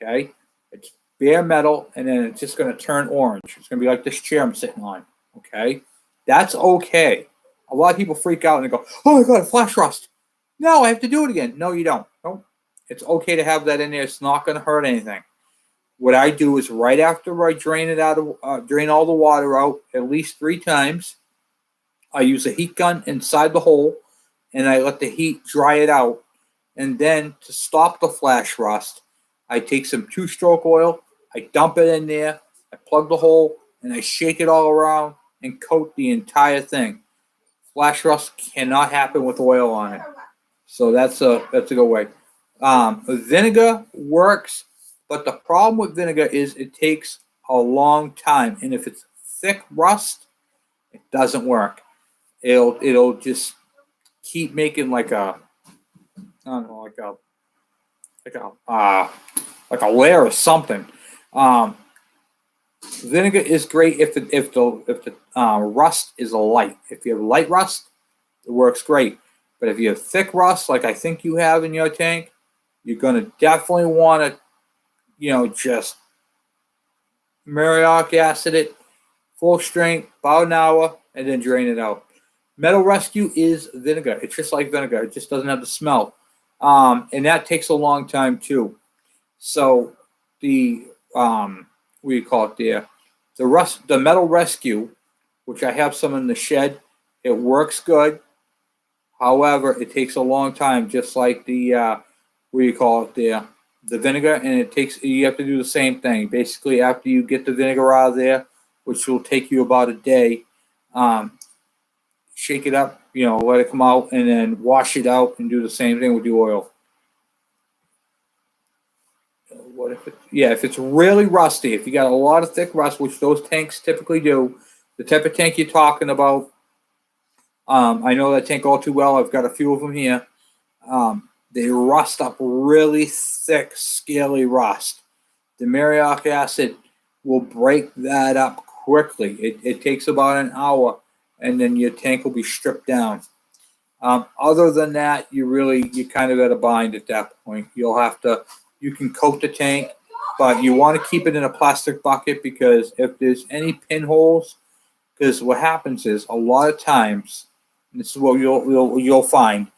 okay? It's bare metal, and then it's just going to turn orange. It's going to be like this chair I'm sitting on, okay? That's okay. A lot of people freak out and they go, oh my God, flash rust. No, I have to do it again. No, you don't. No, it's okay to have that in there. It's not going to hurt anything. What I do is right after I drain it out of drain all the water out at least 3 times, I use a heat gun inside the hole, and I let the heat dry it out. And then to stop the flash rust, I take some 2-stroke oil, I dump it in there, I plug the hole, and I shake it all around and coat the entire thing. Flash rust cannot happen with oil on it, so that's a good way. Vinegar works, but the problem with vinegar is it takes a long time, and if it's thick rust, it doesn't work. It'll just keep making like a, I don't know, like a layer or something. Um, Vinegar is great if the rust is light. If you have light rust, it works great. But if you have thick rust, like I think you have in your tank, you're going to definitely want to, just muriatic acid it, full strength, about an hour, and then drain it out. Metal Rescue is vinegar. It's just like vinegar. It just doesn't have the smell. And that takes a long time too. So the what do you call it there? The Metal Rescue, which I have some in the shed, it works good. However, it takes a long time, just like the the vinegar, and you have to do the same thing. Basically, after you get the vinegar out of there, which will take you about a day, shake it up, let it come out, and then wash it out and do the same thing with the oil. If it's really rusty, if you got a lot of thick rust, which those tanks typically do, the type of tank you're talking about, I know that tank all too well. I've got a few of them here. They rust up really thick, scaly rust. The mauriac acid will break that up quickly. It takes about an hour, and then your tank will be stripped down. Other than that, you kind of at a bind at that point. You can coat the tank, but you want to keep it in a plastic bucket, because if there's any pinholes, because what happens is a lot of times, and this is what you'll find,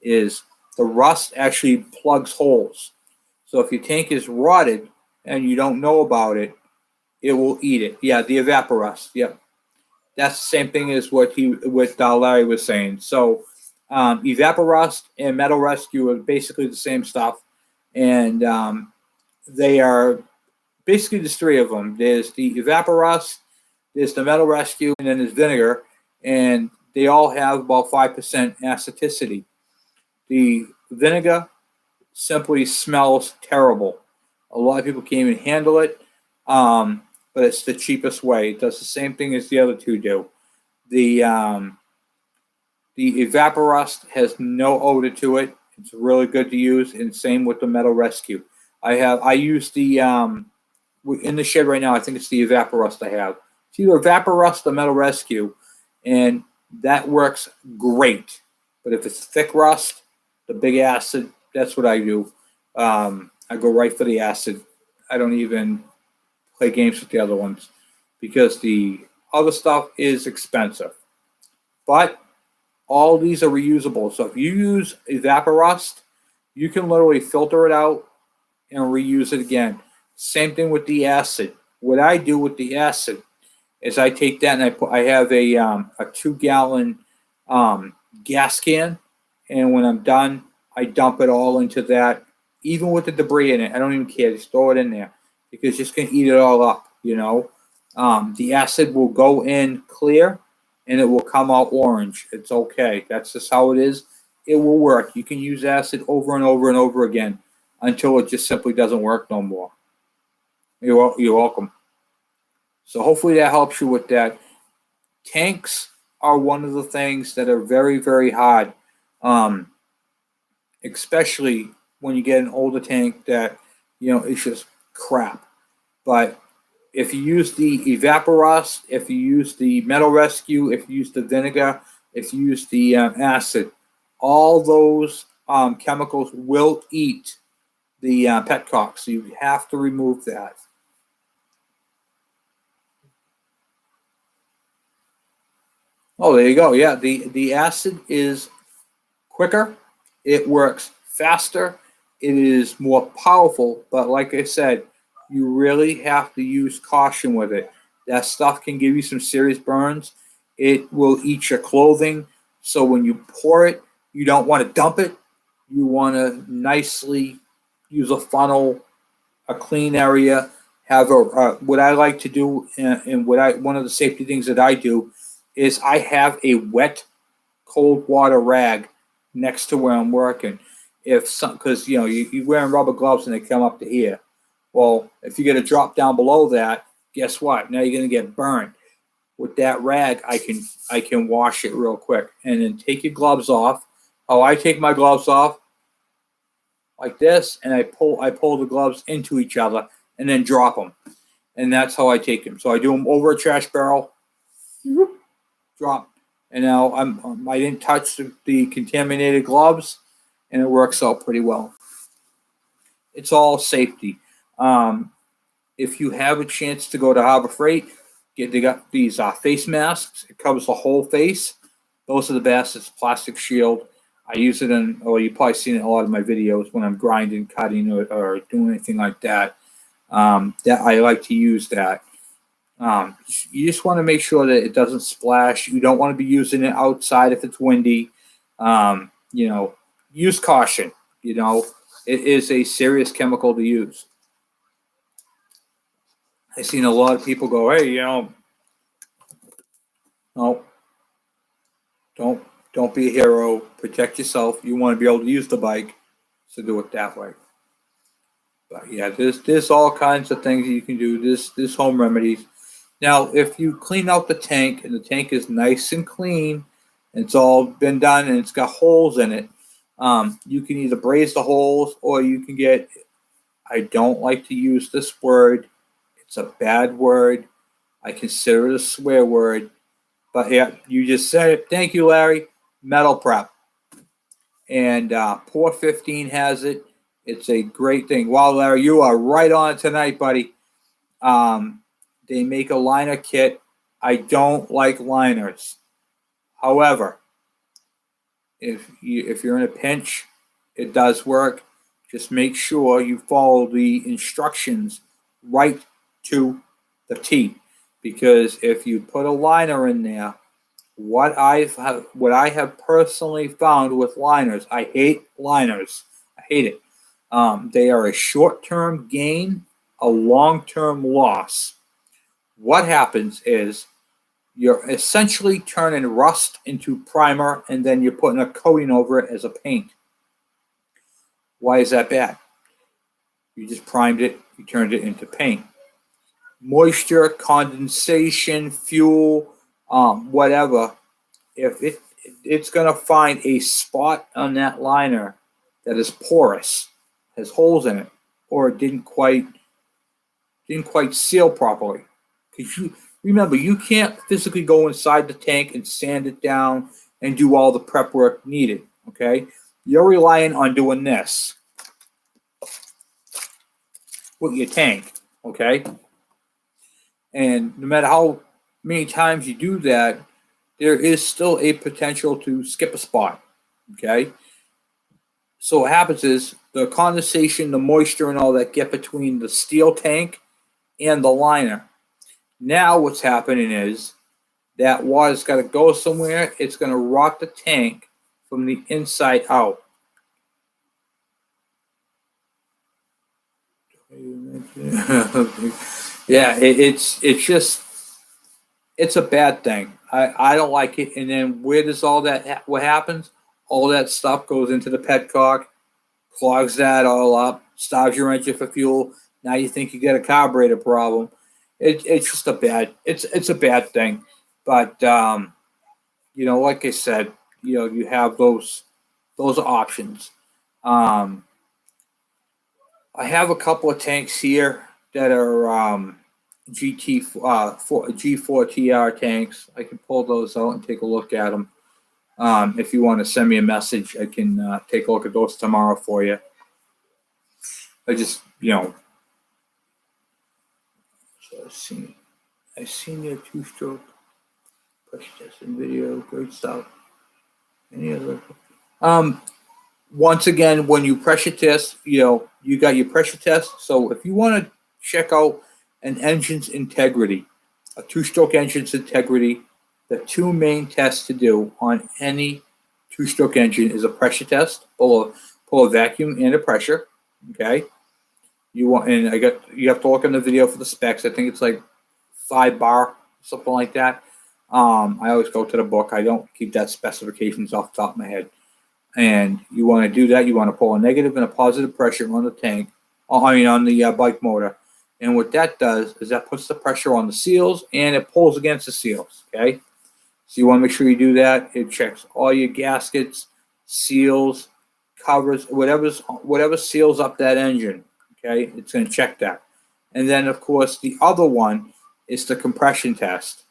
is the rust actually plugs holes. So if your tank is rotted and you don't know about it, it will eat it. Yeah, the Evaporust. Yep, that's the same thing as what Larry was saying. So Evaporust and Metal Rescue are basically the same stuff, and they are basically there's three of them. There's the Evaporust, there's the Metal Rescue, and then there's vinegar, and they all have about 5% acidicity. The vinegar simply smells terrible. A lot of people can't even handle it, but it's the cheapest way. It does the same thing as the other two do. The Evaporust has no odor to it. It's really good to use, and same with the Metal Rescue. I use the in the shed right now. I think it's the Evaporust I have. It's either Evaporust or Metal Rescue, and that works great. But if it's thick rust, the big acid, that's what I do. I go right for the acid. I don't even play games with the other ones, because the other stuff is expensive. But all these are reusable. So if you use Evaporust, you can literally filter it out and reuse it again. Same thing with the acid. What I do with the acid is I take that and I have a 2-gallon gas can, and when I'm done, I dump it all into that, even with the debris in it. I don't even care. Just throw it in there, because it's just going to eat it all up, The acid will go in clear, and it will come out orange. It's okay. That's just how it is. It will work. You can use acid over and over and over again until it just simply doesn't work no more. You're welcome. So hopefully that helps you with that. Tanks are one of the things that are very, very hard, especially when you get an older tank that, it's just crap. But if you use the Evaporust, if you use the Metal Rescue, if you use the vinegar, if you use the acid, all those chemicals will eat the petcock. So you have to remove that. Oh, there you go. Yeah, the acid is quicker. It works faster. It is more powerful. But like I said, you really have to use caution with it. That stuff can give you some serious burns. It will eat your clothing. So when you pour it, you don't want to dump it. You want to nicely use a funnel, a clean area. Have what I like to do, and one of the safety things that I do is I have a wet, cold water rag next to where I'm working. Because you're wearing rubber gloves and they come up to here. Well, if you get a drop down below that, guess what? Now you're going to get burned. With that rag, I can wash it real quick, and then take your gloves off. Oh, I take my gloves off like this, and I pull the gloves into each other, and then drop them, and that's how I take them. So I do them over a trash barrel, drop, and now I didn't touch the contaminated gloves, and it works out pretty well. It's all safety. If you have a chance to go to Harbor Freight, they got these face masks. It covers the whole face. Those are the best. It's a plastic shield. I use it you've probably seen it in a lot of my videos when I'm grinding, cutting, or doing anything like that. That I like to use that. You just want to make sure that it doesn't splash. You don't want to be using it outside if it's windy. Use caution. It is a serious chemical to use. I've seen a lot of people go, hey, no, don't be a hero. Protect yourself. You want to be able to use the bike, so do it that way. But yeah, there's all kinds of things you can do. There's home remedies. Now, if you clean out the tank and the tank is nice and clean, and it's all been done and it's got holes in it, you can either braze the holes or you can get. I don't like to use this word. It's a bad word. I consider it a swear word. But yeah, you just said it. Thank you, Larry. Metal prep. And Pour 15 has it. It's a great thing. Wow, Larry, you are right on tonight, buddy. They make a liner kit. I don't like liners. However, if you're in a pinch, it does work. Just make sure you follow the instructions right to the T. Because if you put a liner in there, what I have personally found with liners, I hate liners. I hate it. They are a short-term gain, a long-term loss. What happens is you're essentially turning rust into primer, and then you're putting a coating over it as a paint. Why is that bad? You just primed it, you turned it into paint. Moisture, condensation, fuel, whatever. If it's going to find a spot on that liner that is porous, has holes in it, or it didn't quite seal properly. Because you remember, you can't physically go inside the tank and sand it down and do all the prep work needed. Okay, you're relying on doing this with your tank. Okay, and no matter how many times you do that, there is still a potential to skip a spot. Okay, so what happens is the condensation, the moisture, and all that get between the steel tank and the liner. Now what's happening is that water's got to go somewhere. It's going to rot the tank from the inside out. Yeah, it's a bad thing. I don't like it. And then where does all that, what happens? All that stuff goes into the petcock, clogs that all up, stops your engine for fuel. Now you think you get a carburetor problem. It's just a bad, it's a bad thing. But like I said, you have those options. I have a couple of tanks here that are G4TR tanks. I can pull those out and take a look at them. If you want to send me a message, I can take a look at those tomorrow for you. I just, so I've seen your two-stroke pressure testing video. Great stuff. Any other? Once again, when you pressure test, you got your pressure test. So if you want to check out an engine's integrity, a two-stroke engine's integrity, the two main tests to do on any two-stroke engine is a pressure test, pull a vacuum and a pressure. Okay. You have to look in the video for the specs. I think it's like 5 bar, something like that. I always go to the book. I don't keep that specifications off the top of my head. And you want to do that. You want to pull a negative and a positive pressure on the tank. On the bike motor. And what that does is that puts the pressure on the seals and it pulls against the seals. Okay. So you want to make sure you do that. It checks all your gaskets, seals, covers, whatever seals up that engine. Okay, it's going to check that. And then, of course, the other one is the compression test,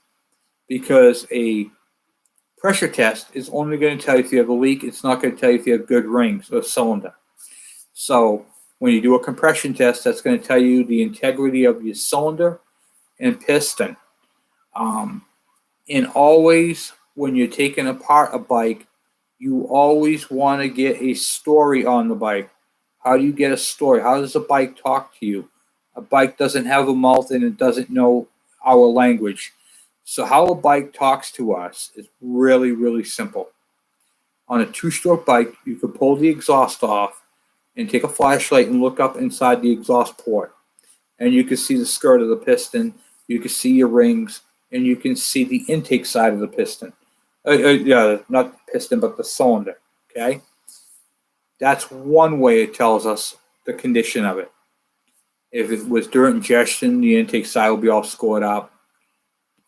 because a pressure test is only going to tell you if you have a leak. It's not going to tell you if you have good rings or cylinder. So when you do a compression test, that's going to tell you the integrity of your cylinder and piston. And always, when you're taking apart a bike, you always want to get a story on the bike. How do you get a story? How does a bike talk to you? A bike doesn't have a mouth and it doesn't know our language. So how a bike talks to us is really, really simple. On a two-stroke bike, you can pull the exhaust off and take a flashlight and look up inside the exhaust port. And you can see the skirt of the piston, you can see your rings, and you can see the intake side of the piston. Yeah, not the piston, but the cylinder, okay? That's one way it tells us the condition of it. If it was during ingestion, the intake side will be all scored up.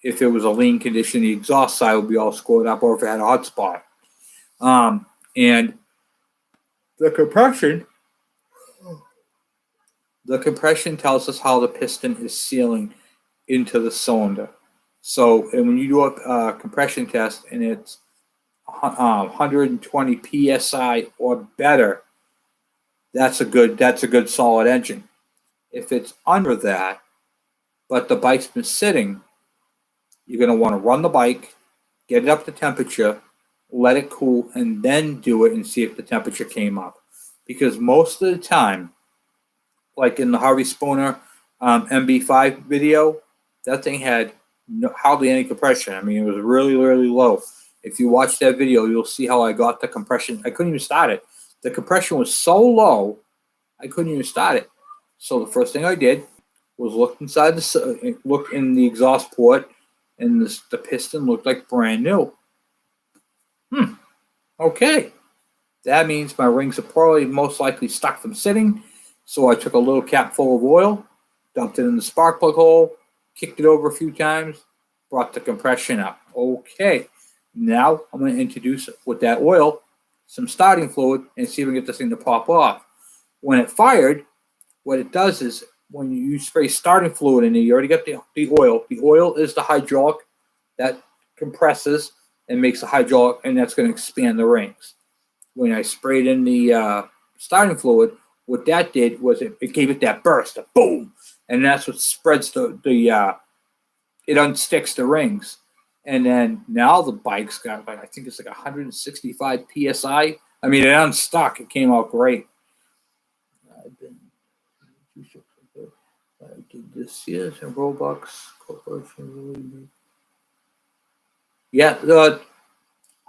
If it was a lean condition, the exhaust side will be all scored up, or if it had a hot spot. And the compression tells us how the piston is sealing into the cylinder. So, and when you do a compression test and it's 120 psi or better, that's a good solid engine. If it's under that, but the bike's been sitting, you're going to want to run the bike, get it up to temperature, let it cool, and then do it and see if the temperature came up. Because most of the time, like in the Harvey Spooner MB5 video, that thing had hardly any compression. I mean, it was really, really low. If you watch that video, you'll see how I got the compression. I couldn't even start it. The compression was so low, I couldn't even start it. So the first thing I did was look in the exhaust port, and the piston looked like brand new. Okay. That means my rings are probably most likely stuck from sitting. So I took a little cap full of oil, dumped it in the spark plug hole, kicked it over a few times, brought the compression up. Okay. Now I'm going to introduce, with that oil, some starting fluid and see if we can get this thing to pop off. When it fired, what it does is when you spray starting fluid in there, you already got the oil. The oil is the hydraulic that compresses and makes a hydraulic, and that's going to expand the rings. When I sprayed in the starting fluid, what that did was it gave it that burst, a boom, and that's what spreads it unsticks the rings. And then now the bike's got, I think it's like 165 psi. I mean, it unstuck. It came out great. I did this, yes, and Robux Corporation. Yeah,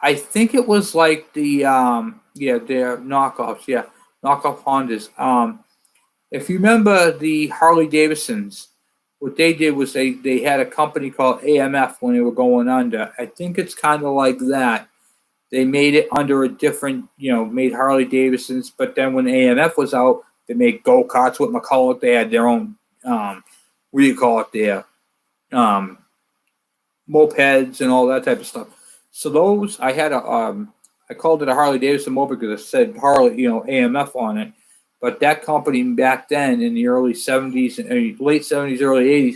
I think it was like the they're knockoffs. Yeah, knockoff Hondas. If you remember the Harley Davidsons, what they did was they had a company called AMF when they were going under. I think it's kind of like that. They made it under a different, made Harley Davidsons, but then when AMF was out, they made go-karts with McCulloch. They had their own, mopeds and all that type of stuff. So those, I had I called it a Harley Davidson moped because it said Harley, AMF on it. But that company back then in the early 70s and late 70s, early 80s,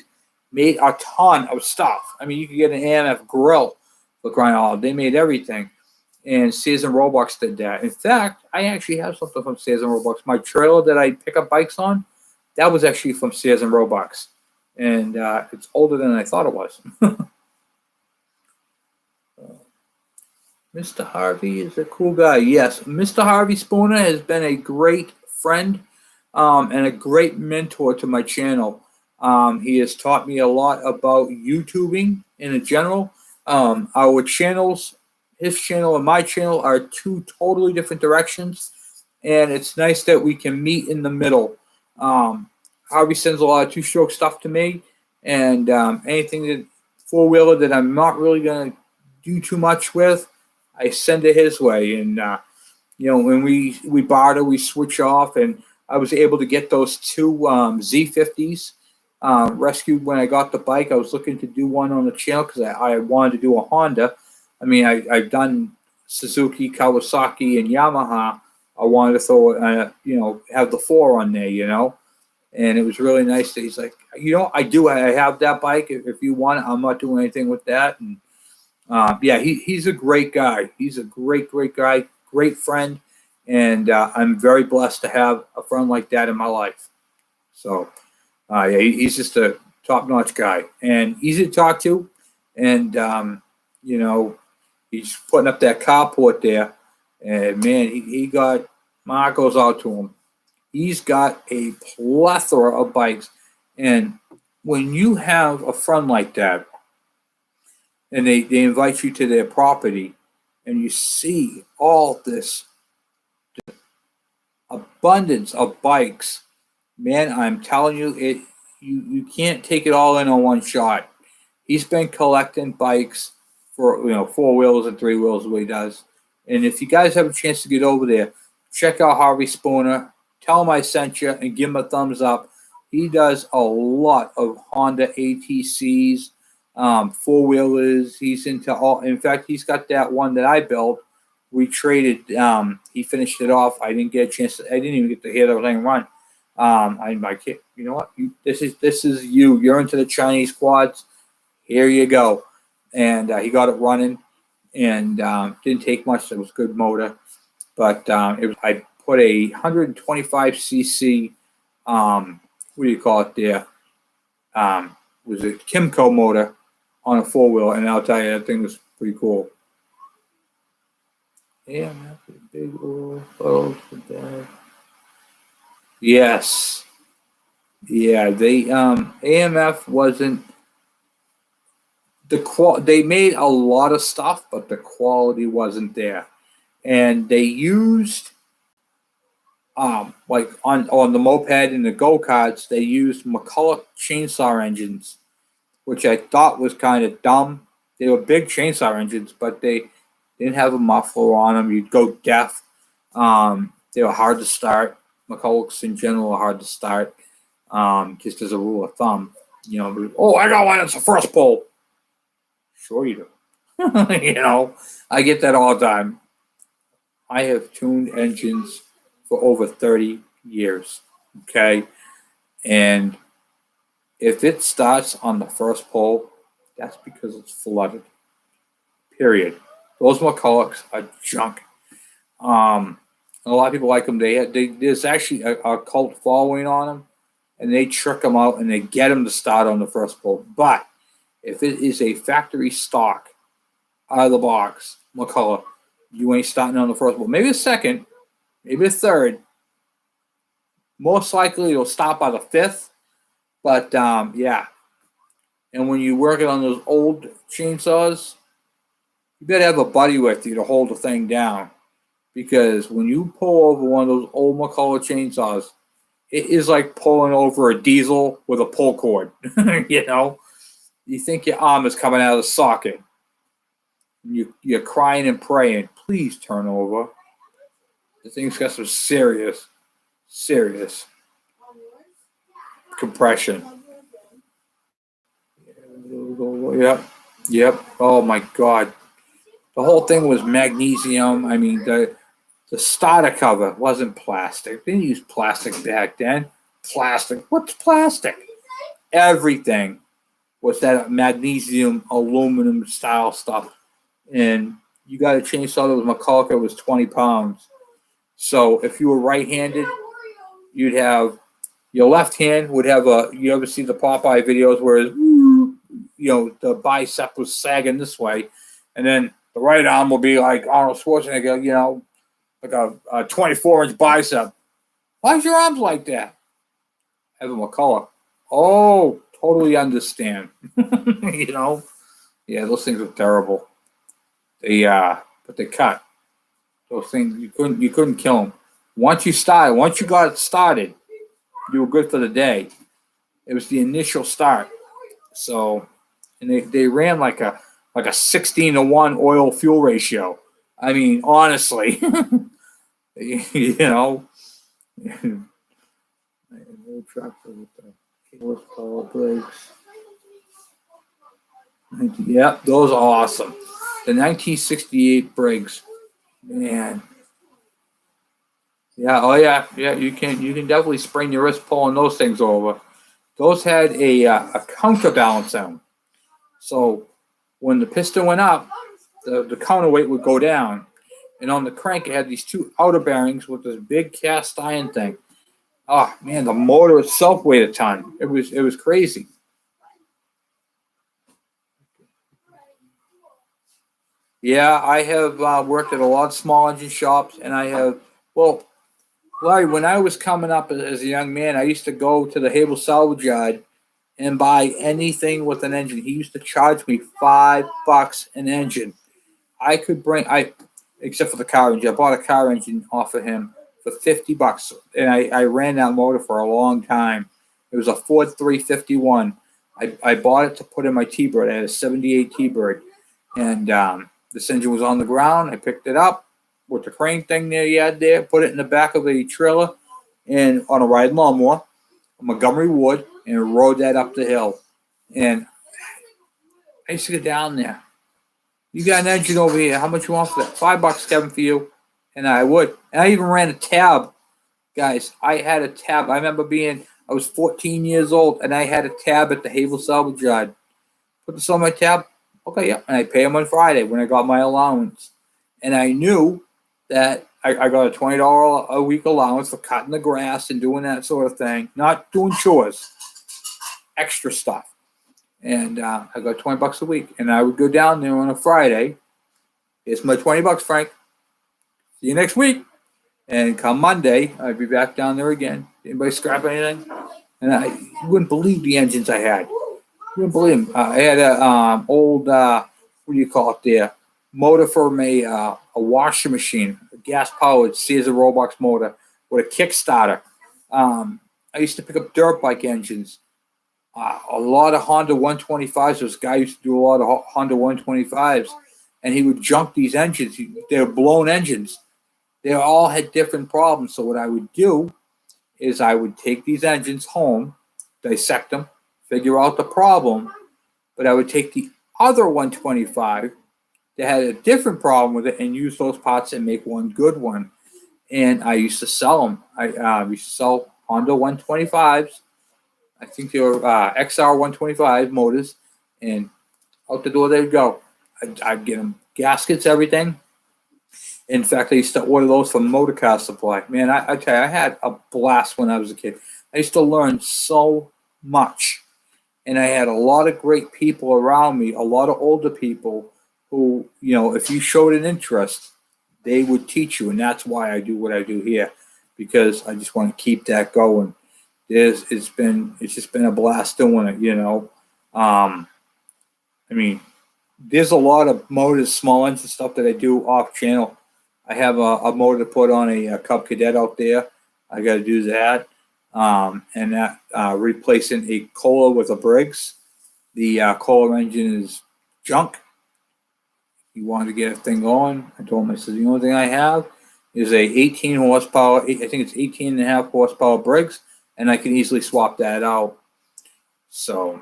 made a ton of stuff. I mean, you could get an AMF grill for crying out loud. They made everything. And Sears and Roebuck did that. In fact, I actually have something from Sears and Roebuck. My trailer that I pick up bikes on, that was actually from Sears and Roebuck. And it's older than I thought it was. Mr. Harvey is a cool guy. Yes, Mr. Harvey Spooner has been a great friend and a great mentor to my channel. He has taught me a lot about YouTubing in general. Our channels, his channel and my channel, are two totally different directions, and it's nice that we can meet in the middle. Harvey sends a lot of two-stroke stuff to me, and anything that four-wheeler that I'm not really going to do too much with, I send it his way. And when we barter, we switch off, and I was able to get those two Z50s rescued when I got the bike. I was looking to do one on the channel because I wanted to do a Honda. I mean, I've done Suzuki, Kawasaki, and Yamaha. I wanted to throw, have the 4 on there, and it was really nice that he's like, I have that bike. If you want it, I'm not doing anything with that. And he's a great guy. He's a great, great guy, great friend, and I'm very blessed to have a friend like that in my life. So, he's just a top-notch guy and easy to talk to, and he's putting up that carport there, and man, he got my goes out to him. He's got a plethora of bikes, and when you have a friend like that, and they invite you to their property, and you see all this, a abundance of bikes. Man, I'm telling you, you can't take it all in on one shot. He's been collecting bikes for 4 wheels and 3 wheels, the way he does. And if you guys have a chance to get over there, check out Harvey Spooner. Tell him I sent you and give him a thumbs up. He does a lot of Honda ATCs, 4-wheelers. He's into all. In fact, he's got that one that I built. We traded. He finished it off. I didn't get a chance. I didn't even get to hear the thing run. My kid. You know what? This is you. You're into the Chinese quads. Here you go. And he got it running, and didn't take much. It was a good motor, but I put a 125cc. What do you call it there? Was a Kimco motor on a 4-wheel, and I'll tell you, that thing was pretty cool. Yeah, big old photos for that. Yes. Yeah, they AMF wasn't they made a lot of stuff, but the quality wasn't there. And they used like on the moped and the go-karts, they used McCulloch chainsaw engines, which I thought was kind of dumb. They were big chainsaw engines, but they didn't have a muffler on them. You'd go deaf. They were hard to start. McCullochs in general are hard to start, just as a rule of thumb. I got one. It's the first pull. Sure you do. I get that all the time. I have tuned engines for over 30 years, okay? And if it starts on the first pull, that's because it's flooded, period. Those McCullochs are junk. A lot of people like them. There's actually a cult following on them, and they trick them out, and they get them to start on the first pull. But if it is a factory stock out of the box, McCulloch, you ain't starting on the first pull. Maybe a second, maybe a third. Most likely it'll stop by the fifth. But, yeah. And when you're working on those old chainsaws, you better have a buddy with you to hold the thing down. Because when you pull over one of those old McCulloch chainsaws, it is like pulling over a diesel with a pull cord. You think your arm is coming out of the socket. You're crying and praying, please turn over. The thing's got some serious compression. Yep. Oh my God. The whole thing was magnesium. I mean, the starter cover wasn't plastic. They didn't use plastic back then. Plastic. What's plastic? Everything was that magnesium, aluminum style stuff. And you got a chainsaw that was McCulloch, it was 20 pounds. So if you were right-handed, you'd have your left hand would have you ever see the Popeye videos where the bicep was sagging this way, and then the right arm will be like Arnold Schwarzenegger, like a 24-inch bicep. Why's your arms like that? Evan McCulloch. Oh, totally understand. Yeah, those things are terrible. But they cut. Those things you couldn't kill them. Once you got it started, you were good for the day. It was the initial start. So, and they ran like a 16-to-1 oil fuel ratio. I mean, honestly, tractor with the horsepower brakes. Yep, those are awesome. The 1968 Briggs, man. Yeah, oh yeah. You can definitely sprain your wrist pulling those things over. Those had a counterbalance on them. So when the piston went up, the counterweight would go down. And on the crank, it had these two outer bearings with this big cast iron thing. Oh man, the motor itself weighed a ton. It was crazy. Yeah, I have worked at a lot of small engine shops, and I have, Larry, when I was coming up as a young man, I used to go to the Hable Salvage Yard and buy anything with an engine. He used to charge me $5 an engine. I could except for the car engine. I bought a car engine off of him for $50. And I ran that motor for a long time. It was a Ford 351. I bought it to put in my T-Bird. I had a 78 T-Bird. And this engine was on the ground. I picked it up with the crane thing there you had there, put it in the back of a trailer and on a ride lawnmower, Montgomery Wood, and rode that up the hill. And I used to get down there. You got an engine over here. How much you want for that? $5, Kevin, for you. And I would. And I even ran a tab. Guys, I had a tab. I remember I was 14 years old, and I had a tab at the Havel Salvage Yard. Put this on my tab. Okay, yeah. And I pay them on Friday when I got my allowance. And I knew that I got a $20 a week allowance for cutting the grass and doing that sort of thing. Not doing chores. Extra stuff. And I got $20 a week. And I would go down there on a Friday. Here's my $20, Frank. See you next week. And come Monday, I'd be back down there again. Anybody scrap anything? And you wouldn't believe the engines I had. You wouldn't believe them. I had a old, what do you call it there? Motor from a washing machine, a gas-powered Caesar Roebuck motor with a Kickstarter. I used to pick up dirt bike engines. A lot of Honda 125s. This guy used to do a lot of Honda 125s, and he would junk these engines. They were blown engines. They all had different problems. So what I would do is I would take these engines home, dissect them, figure out the problem, but I would take the other 125 that had a different problem with it and use those parts and make one good one. And I used to sell them. I used to sell Honda 125s. I think they were XR 125 motors, and out the door they'd go. I'd get them gaskets, everything. In fact, I used to order those from Motor Car Supply. Man, I tell you, I had a blast when I was a kid. I used to learn so much. And I had a lot of great people around me, a lot of older people who, if you showed an interest, they would teach you. And that's why I do what I do here, because I just want to keep that going. It's just been a blast doing it, I mean, there's a lot of motors, small engine stuff that I do off channel. I have a motor to put on a Cub Cadet out there. I got to do that. And that replacing a Kohler with a Briggs. The Kohler engine is junk. He wanted to get a thing going. I told him, I said, the only thing I have is a 18 horsepower, I think it's 18 and a half horsepower Briggs, and I can easily swap that out. So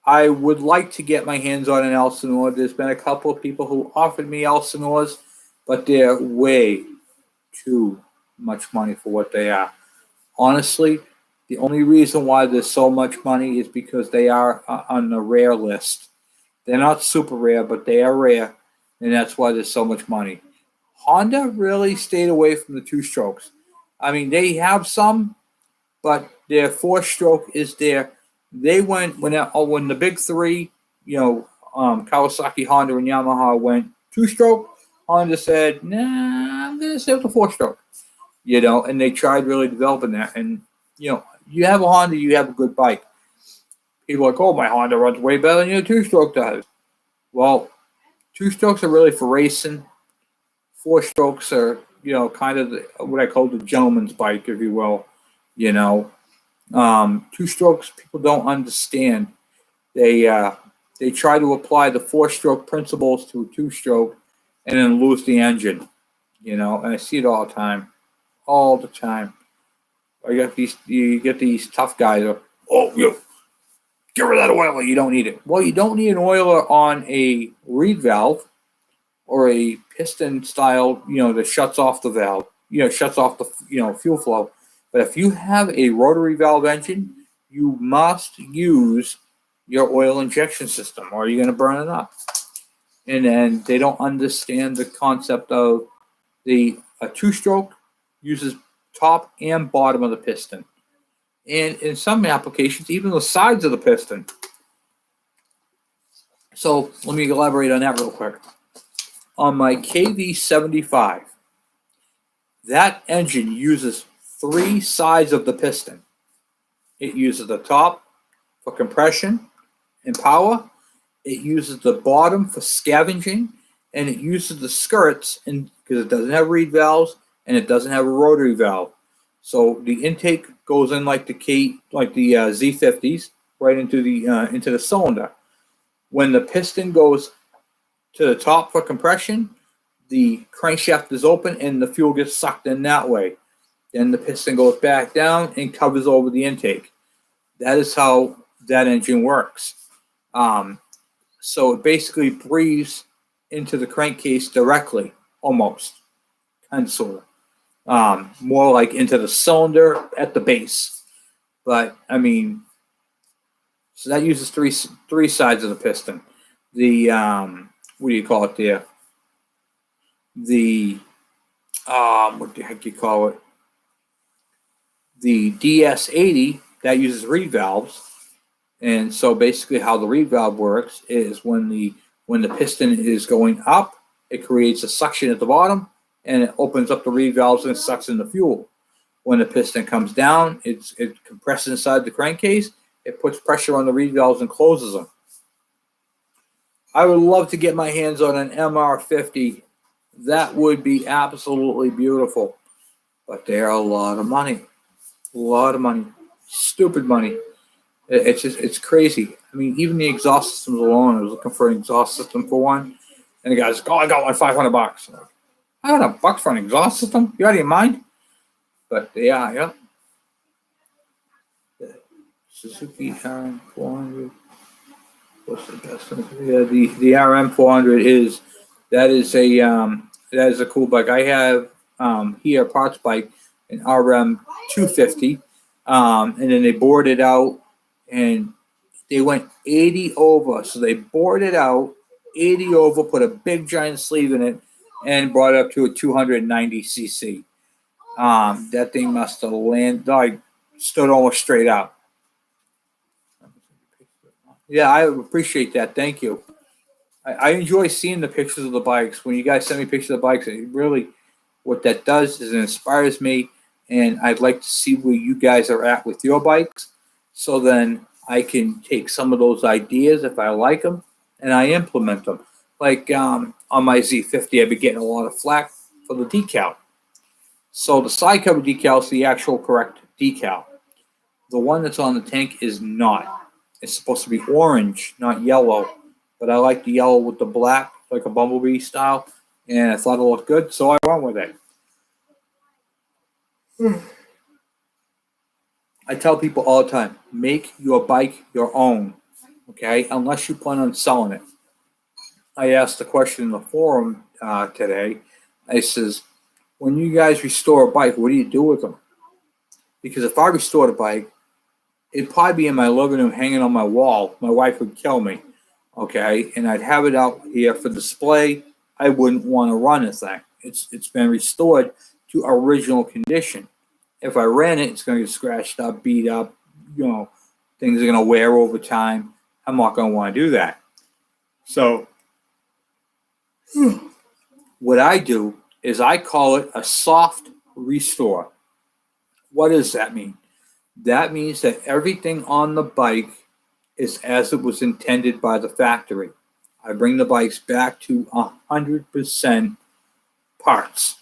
I would like to get my hands on an Elsinore. There's been a couple of people who offered me Elsinores, but they're way too much money for what they are. Honestly, the only reason why there's so much money is because they are on the rare list. They're not super rare, but they are rare, and that's why there's so much money. Honda really stayed away from the two-strokes. I mean, they have some, but their four-stroke is there. They went when the big three, Kawasaki, Honda, and Yamaha went two-stroke. Honda said, "Nah, I'm gonna stay with the four-stroke." And they tried really developing that. And you have a Honda, you have a good bike. People are like, "Oh, my Honda runs way better than your two-stroke does." Well, two-strokes are really for racing. Four-strokes are, kind of what I call the gentleman's bike, if you will. Two-strokes, people don't understand. They try to apply the four-stroke principles to a two-stroke and then lose the engine, and I see it all the time. You get these tough guys who, get rid of that oiler, you don't need it. Well, you don't need an oiler on a reed valve or a piston style, that shuts off the valve, shuts off the, fuel flow. But if you have a rotary valve engine, you must use your oil injection system or you're going to burn it up. And then they don't understand the concept of a two-stroke uses top and bottom of the piston. And in some applications, even the sides of the piston. So let me elaborate on that real quick. On my KV75, that engine uses three sides of the piston. It uses the top for compression and power. It uses the bottom for scavenging. and it uses the skirts, and because it doesn't have reed valves and it doesn't have a rotary valve, so the intake goes in like the Z50s right into the cylinder. When the piston goes to the top for compression, the crankshaft is open and the fuel gets sucked in that way. Then the piston goes back down and covers over the intake. That is how that engine works. So it basically breathes into the crankcase directly, almost, kind of sort of. More like into the cylinder at the base. But I mean, so that uses three sides of the piston. The what do you call it there? The what the heck you call it? The DS80 that uses reed valves, and so basically how the reed valve works is when the piston is going up, it creates a suction at the bottom, and it opens up the reed valves and sucks in the fuel. When the piston comes down, it compresses inside the crankcase. It puts pressure on the reed valves and closes them. I would love to get my hands on an MR50. That would be absolutely beautiful, but they're a lot of money. A lot of money. Stupid money. It's crazy. I mean, even the exhaust systems alone, I was looking for an exhaust system for one, and the guy's like, "Oh, I got one, $500." I'm like, $500 for an exhaust system? You out of your mind? But yeah. The Suzuki RM400. What's the best one? Yeah, the RM400 is a cool bike. I have here a parts bike, an RM250, and then they bored it out, and they went 80 over. So they bored it out 80 over, put a big giant sleeve in it, and brought it up to a 290 cc. That thing must have stood almost straight up. Yeah, I appreciate that. Thank you. I enjoy seeing the pictures of the bikes. When you guys send me pictures of the bikes, it really, what that does is it inspires me, and I'd like to see where you guys are at with your bikes, so then I can take some of those ideas if I like them, and I implement them. Like on my Z50, I've been getting a lot of flack for the decal. So the side cover decal is the actual correct decal. The one that's on the tank is not. It's supposed to be orange, not yellow. But I like the yellow with the black, like a bumblebee style. And I thought it looked good, so I went with it. I tell people all the time, make your bike your own, okay? Unless you plan on selling it. I asked the question in the forum today. I says, when you guys restore a bike, what do you do with them? Because if I restored a bike, it'd probably be in my living room hanging on my wall. My wife would kill me, okay? And I'd have it out here for display. I wouldn't want to run a thing. It's been restored to original condition. If I ran it, it's going to get scratched up, beat up. Things are going to wear over time. I'm not going to want to do that. So what I do is I call it a soft restore. What does that mean? That means that everything on the bike is as it was intended by the factory. I bring the bikes back to 100% parts.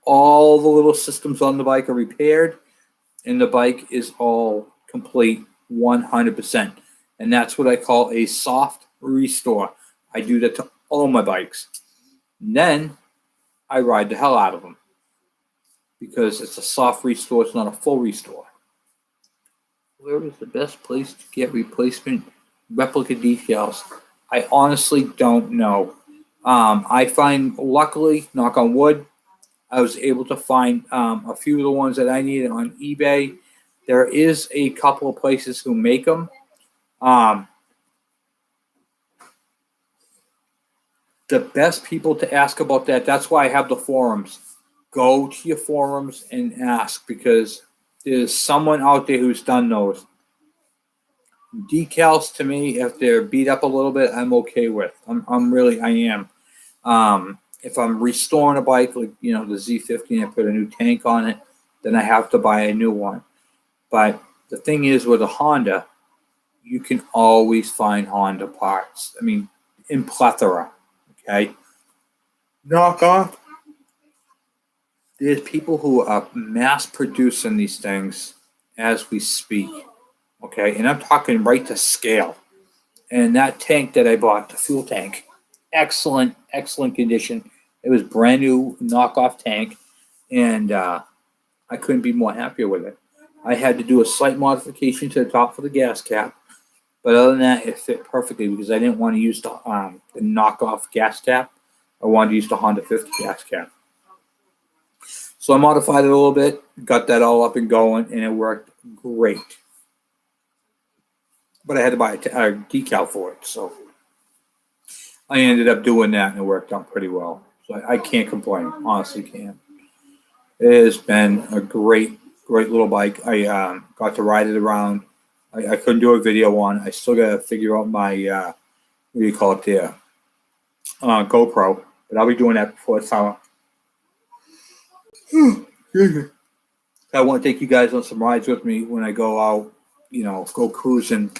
All the little systems on the bike are repaired, and the bike is all complete 100%. And that's what I call a soft restore. I do that to all my bikes. And then I ride the hell out of them because it's a soft restore. It's not a full restore. Where is the best place to get replacement replica decals? I honestly don't know. I find, luckily, knock on wood, I was able to find a few of the ones that I needed on eBay. There is a couple of places who make them. The best people to ask about that's why I have the forums. Go to your forums and ask, because there's someone out there who's done those. Decals, to me, if they're beat up a little bit, I'm okay with. I am. If I'm restoring a bike, like the Z50, and I put a new tank on it, then I have to buy a new one. But the thing is, with a Honda, you can always find Honda parts. I mean, in plethora. Okay, knockoff. There's people who are mass producing these things as we speak. Okay, and I'm talking right to scale. And that tank that I bought, the fuel tank, excellent, excellent condition. It was brand new knockoff tank, and I couldn't be more happier with it. I had to do a slight modification to the top for the gas cap, but other than that, it fit perfectly because I didn't want to use the knockoff gas cap. I wanted to use the Honda 50 gas cap. So I modified it a little bit, got that all up and going, and it worked great. But I had to buy a decal for it, so I ended up doing that, and it worked out pretty well. So I can't complain, honestly can't. It has been a great, great little bike. I got to ride it around. I couldn't do a video on it. I still got to figure out my, what do you call it there, GoPro. But I'll be doing that before summer. I want to take you guys on some rides with me when I go out, go cruising,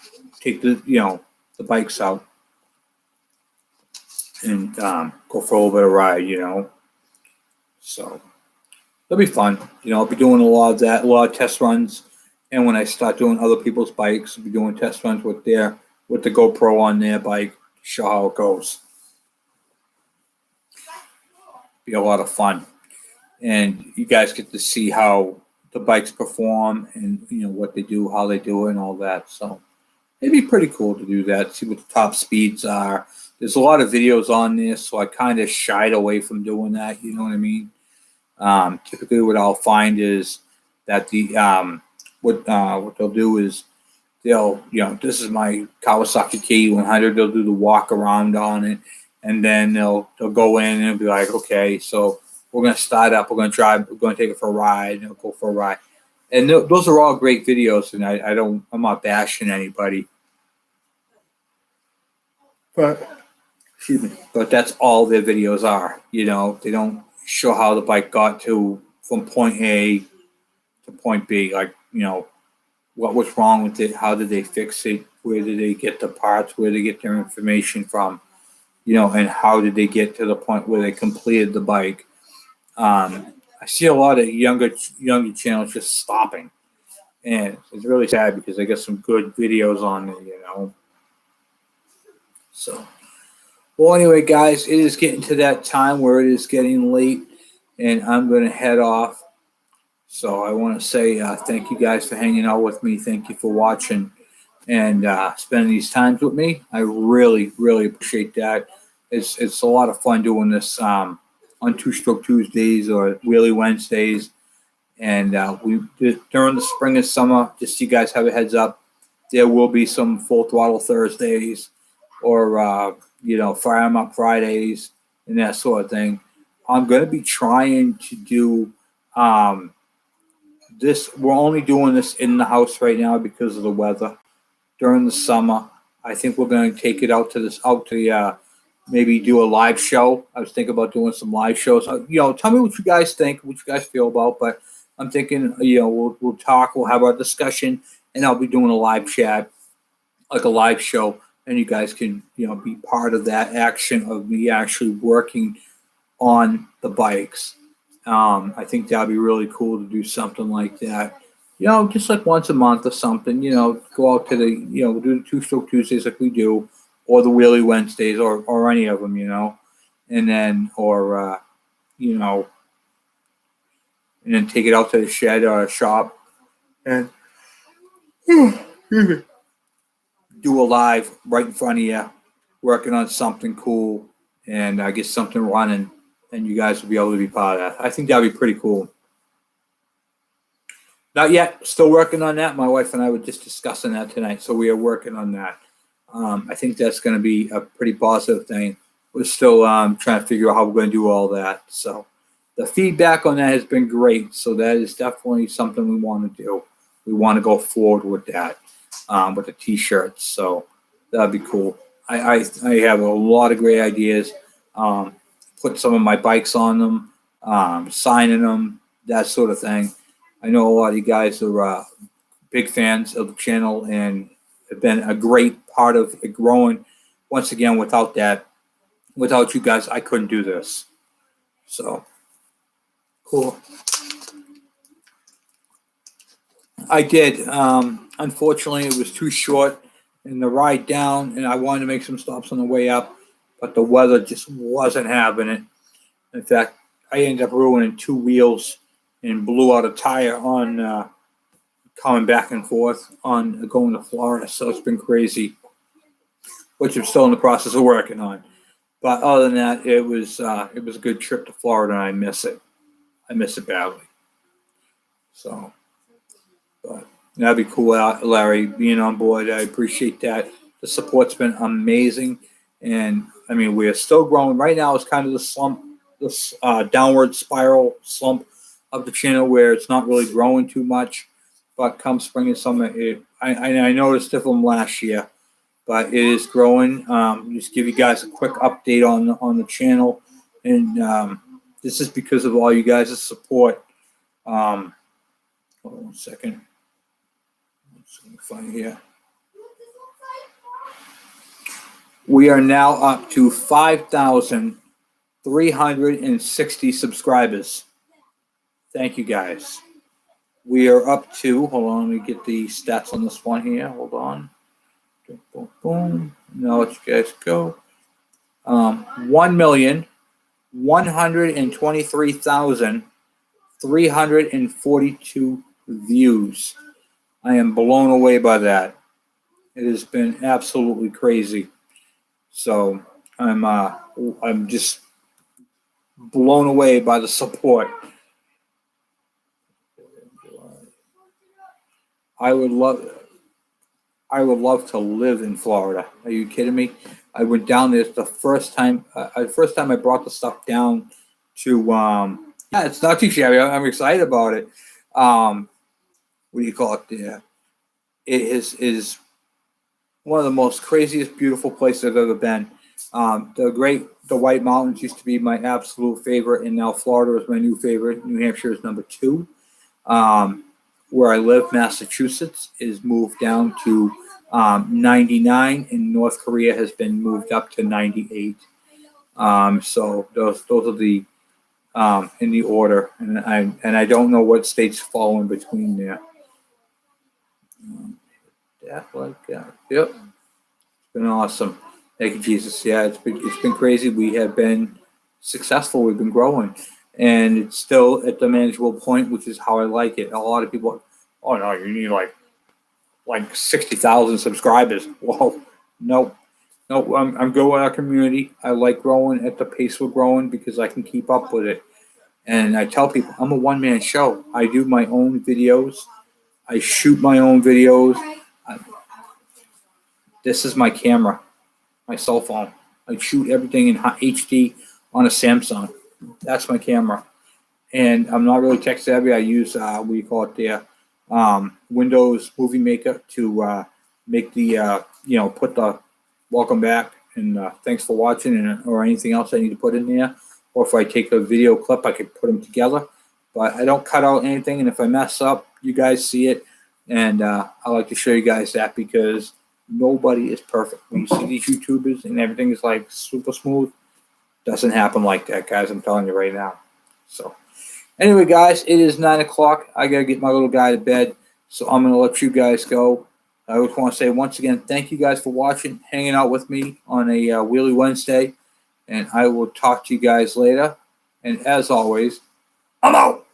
take the bikes out and go for a little bit of ride, So it'll be fun. I'll be doing a lot of that, a lot of test runs. And when I start doing other people's bikes, I'll be doing test runs with the GoPro on their bike to show how it goes. Be a lot of fun. And you guys get to see how the bikes perform and, what they do, how they do it and all that. So it'd be pretty cool to do that, see what the top speeds are. There's a lot of videos on this, so I kind of shied away from doing that, you know what I mean? Typically what I'll find is that what they'll do is they'll, this is my Kawasaki K100, they'll do the walk around on it, and then they'll go in and be like, okay, so we're going to start up, we're going to drive, we're going to take it for a ride, and they'll go for a ride. And those are all great videos, and I'm not bashing anybody. But, excuse me, but that's all their videos are, they don't show how the bike got from point A to point B, like, what was wrong with it, how did they fix it, where did they get the parts, where did they get their information from, and how did they get to the point where they completed the bike. I see a lot of younger channels just stopping, and it's really sad because I get some good videos on there, So, well, anyway, guys, it is getting to that time where it is getting late, and I'm going to head off. So I want to say thank you guys for hanging out with me. Thank you for watching and spending these times with me. I really, really appreciate that. It's a lot of fun doing this on Two Stroke Tuesdays or Wheelie Wednesdays. And during the spring and summer, just so you guys have a heads up, there will be some Full Throttle Thursdays or, Fire 'em Up Fridays and that sort of thing. I'm going to be trying to do this. We're only doing this in the house right now because of the weather. During the summer, I think we're going to take it out to maybe do a live show. I was thinking about doing some live shows. Tell me what you guys think, what you guys feel about. But I'm thinking, we'll talk, we'll have our discussion, and I'll be doing a live chat, like a live show, and you guys can, be part of that action of me actually working on the bikes. I think that'd be really cool to do something like that. Just like once a month or something, go out to we'll do the Two Stroke Tuesdays like we do, or the Wheelie Wednesdays, or any of them, and then, and then take it out to the shed or a shop and do a live right in front of you, working on something cool, and get something running, and you guys will be able to be part of that. I think that'd be pretty cool. Not yet. Still working on that. My wife and I were just discussing that tonight, so we are working on that. I think that's going to be a pretty positive thing. We're still trying to figure out how we're going to do all that. So the feedback on that has been great. So that is definitely something we want to do. We want to go forward with that, with the T-shirts. So that'd be cool. I have a lot of great ideas. Put some of my bikes on them, signing them, that sort of thing. I know a lot of you guys are big fans of the channel and have been a great part of it growing. Once again, without you guys, I couldn't do this. So cool. I did. Unfortunately, it was too short in the ride down, and I wanted to make some stops on the way up, but the weather just wasn't having it. In fact, I ended up ruining 2 wheels and blew out a tire on coming back and forth on going to Florida. So it's been crazy, which I'm still in the process of working on. But other than that, it was a good trip to Florida, and I miss it. I miss it badly. So, but that'd be cool, Larry, being on board. I appreciate that. The support's been amazing, and I mean, we are still growing. Right now, it's kind of the slump, this downward spiral slump of the channel where it's not really growing too much. But come spring and summer, I noticed it from last year, but it is growing. Just give you guys a quick update on the channel, and this is because of all you guys' support. Hold on 1 second. Let's find here. We are now up to 5,360 subscribers. Thank you, guys. We are up to, hold on, let me get the stats on this one here. Hold on. Boom, boom, boom. Now let you guys go. 1,123,342 views. I am blown away by that. It has been absolutely crazy. So I'm just blown away by the support. I would love to live in Florida. Are you kidding me? I went down there. It's the first time. I brought the stuff down to. Yeah, it's not too shabby. I'm excited about it. What do you call it? There, it is one of the most craziest, beautiful places I've ever been. The White Mountains used to be my absolute favorite, and now Florida is my new favorite. New Hampshire is number 2. Where I live, Massachusetts, is moved down to 99, and North Korea has been moved up to 98. So those are the in the order, and I don't know what states fall in between there. Yep, it's been awesome. Thank you, Jesus. Yeah, it's been crazy. We have been successful. We've been growing. And it's still at the manageable point, which is how I like it. A lot of people are, oh no, you need like 60,000 subscribers. Whoa, no, I'm good with our community. I like growing at the pace we're growing because I can keep up with it. And I tell people I'm a one-man show. I do my own videos. I shoot my own videos. This is my camera, my cell phone. I shoot everything in HD on a Samsung. That's my camera, and I'm not really tech savvy. I use what do you call it there, Windows Movie Maker to make the put the welcome back and thanks for watching or anything else I need to put in there. Or if I take a video clip, I could put them together. But I don't cut out anything, and if I mess up, you guys see it. And I like to show you guys that because nobody is perfect. When you see these YouTubers and everything is like super smooth, doesn't happen like that, guys. I'm telling you right now. So anyway, guys, it is 9 o'clock. I got to get my little guy to bed. So I'm going to let you guys go. I just want to say once again, thank you guys for watching, hanging out with me on a Wheelie Wednesday. And I will talk to you guys later. And as always, I'm out.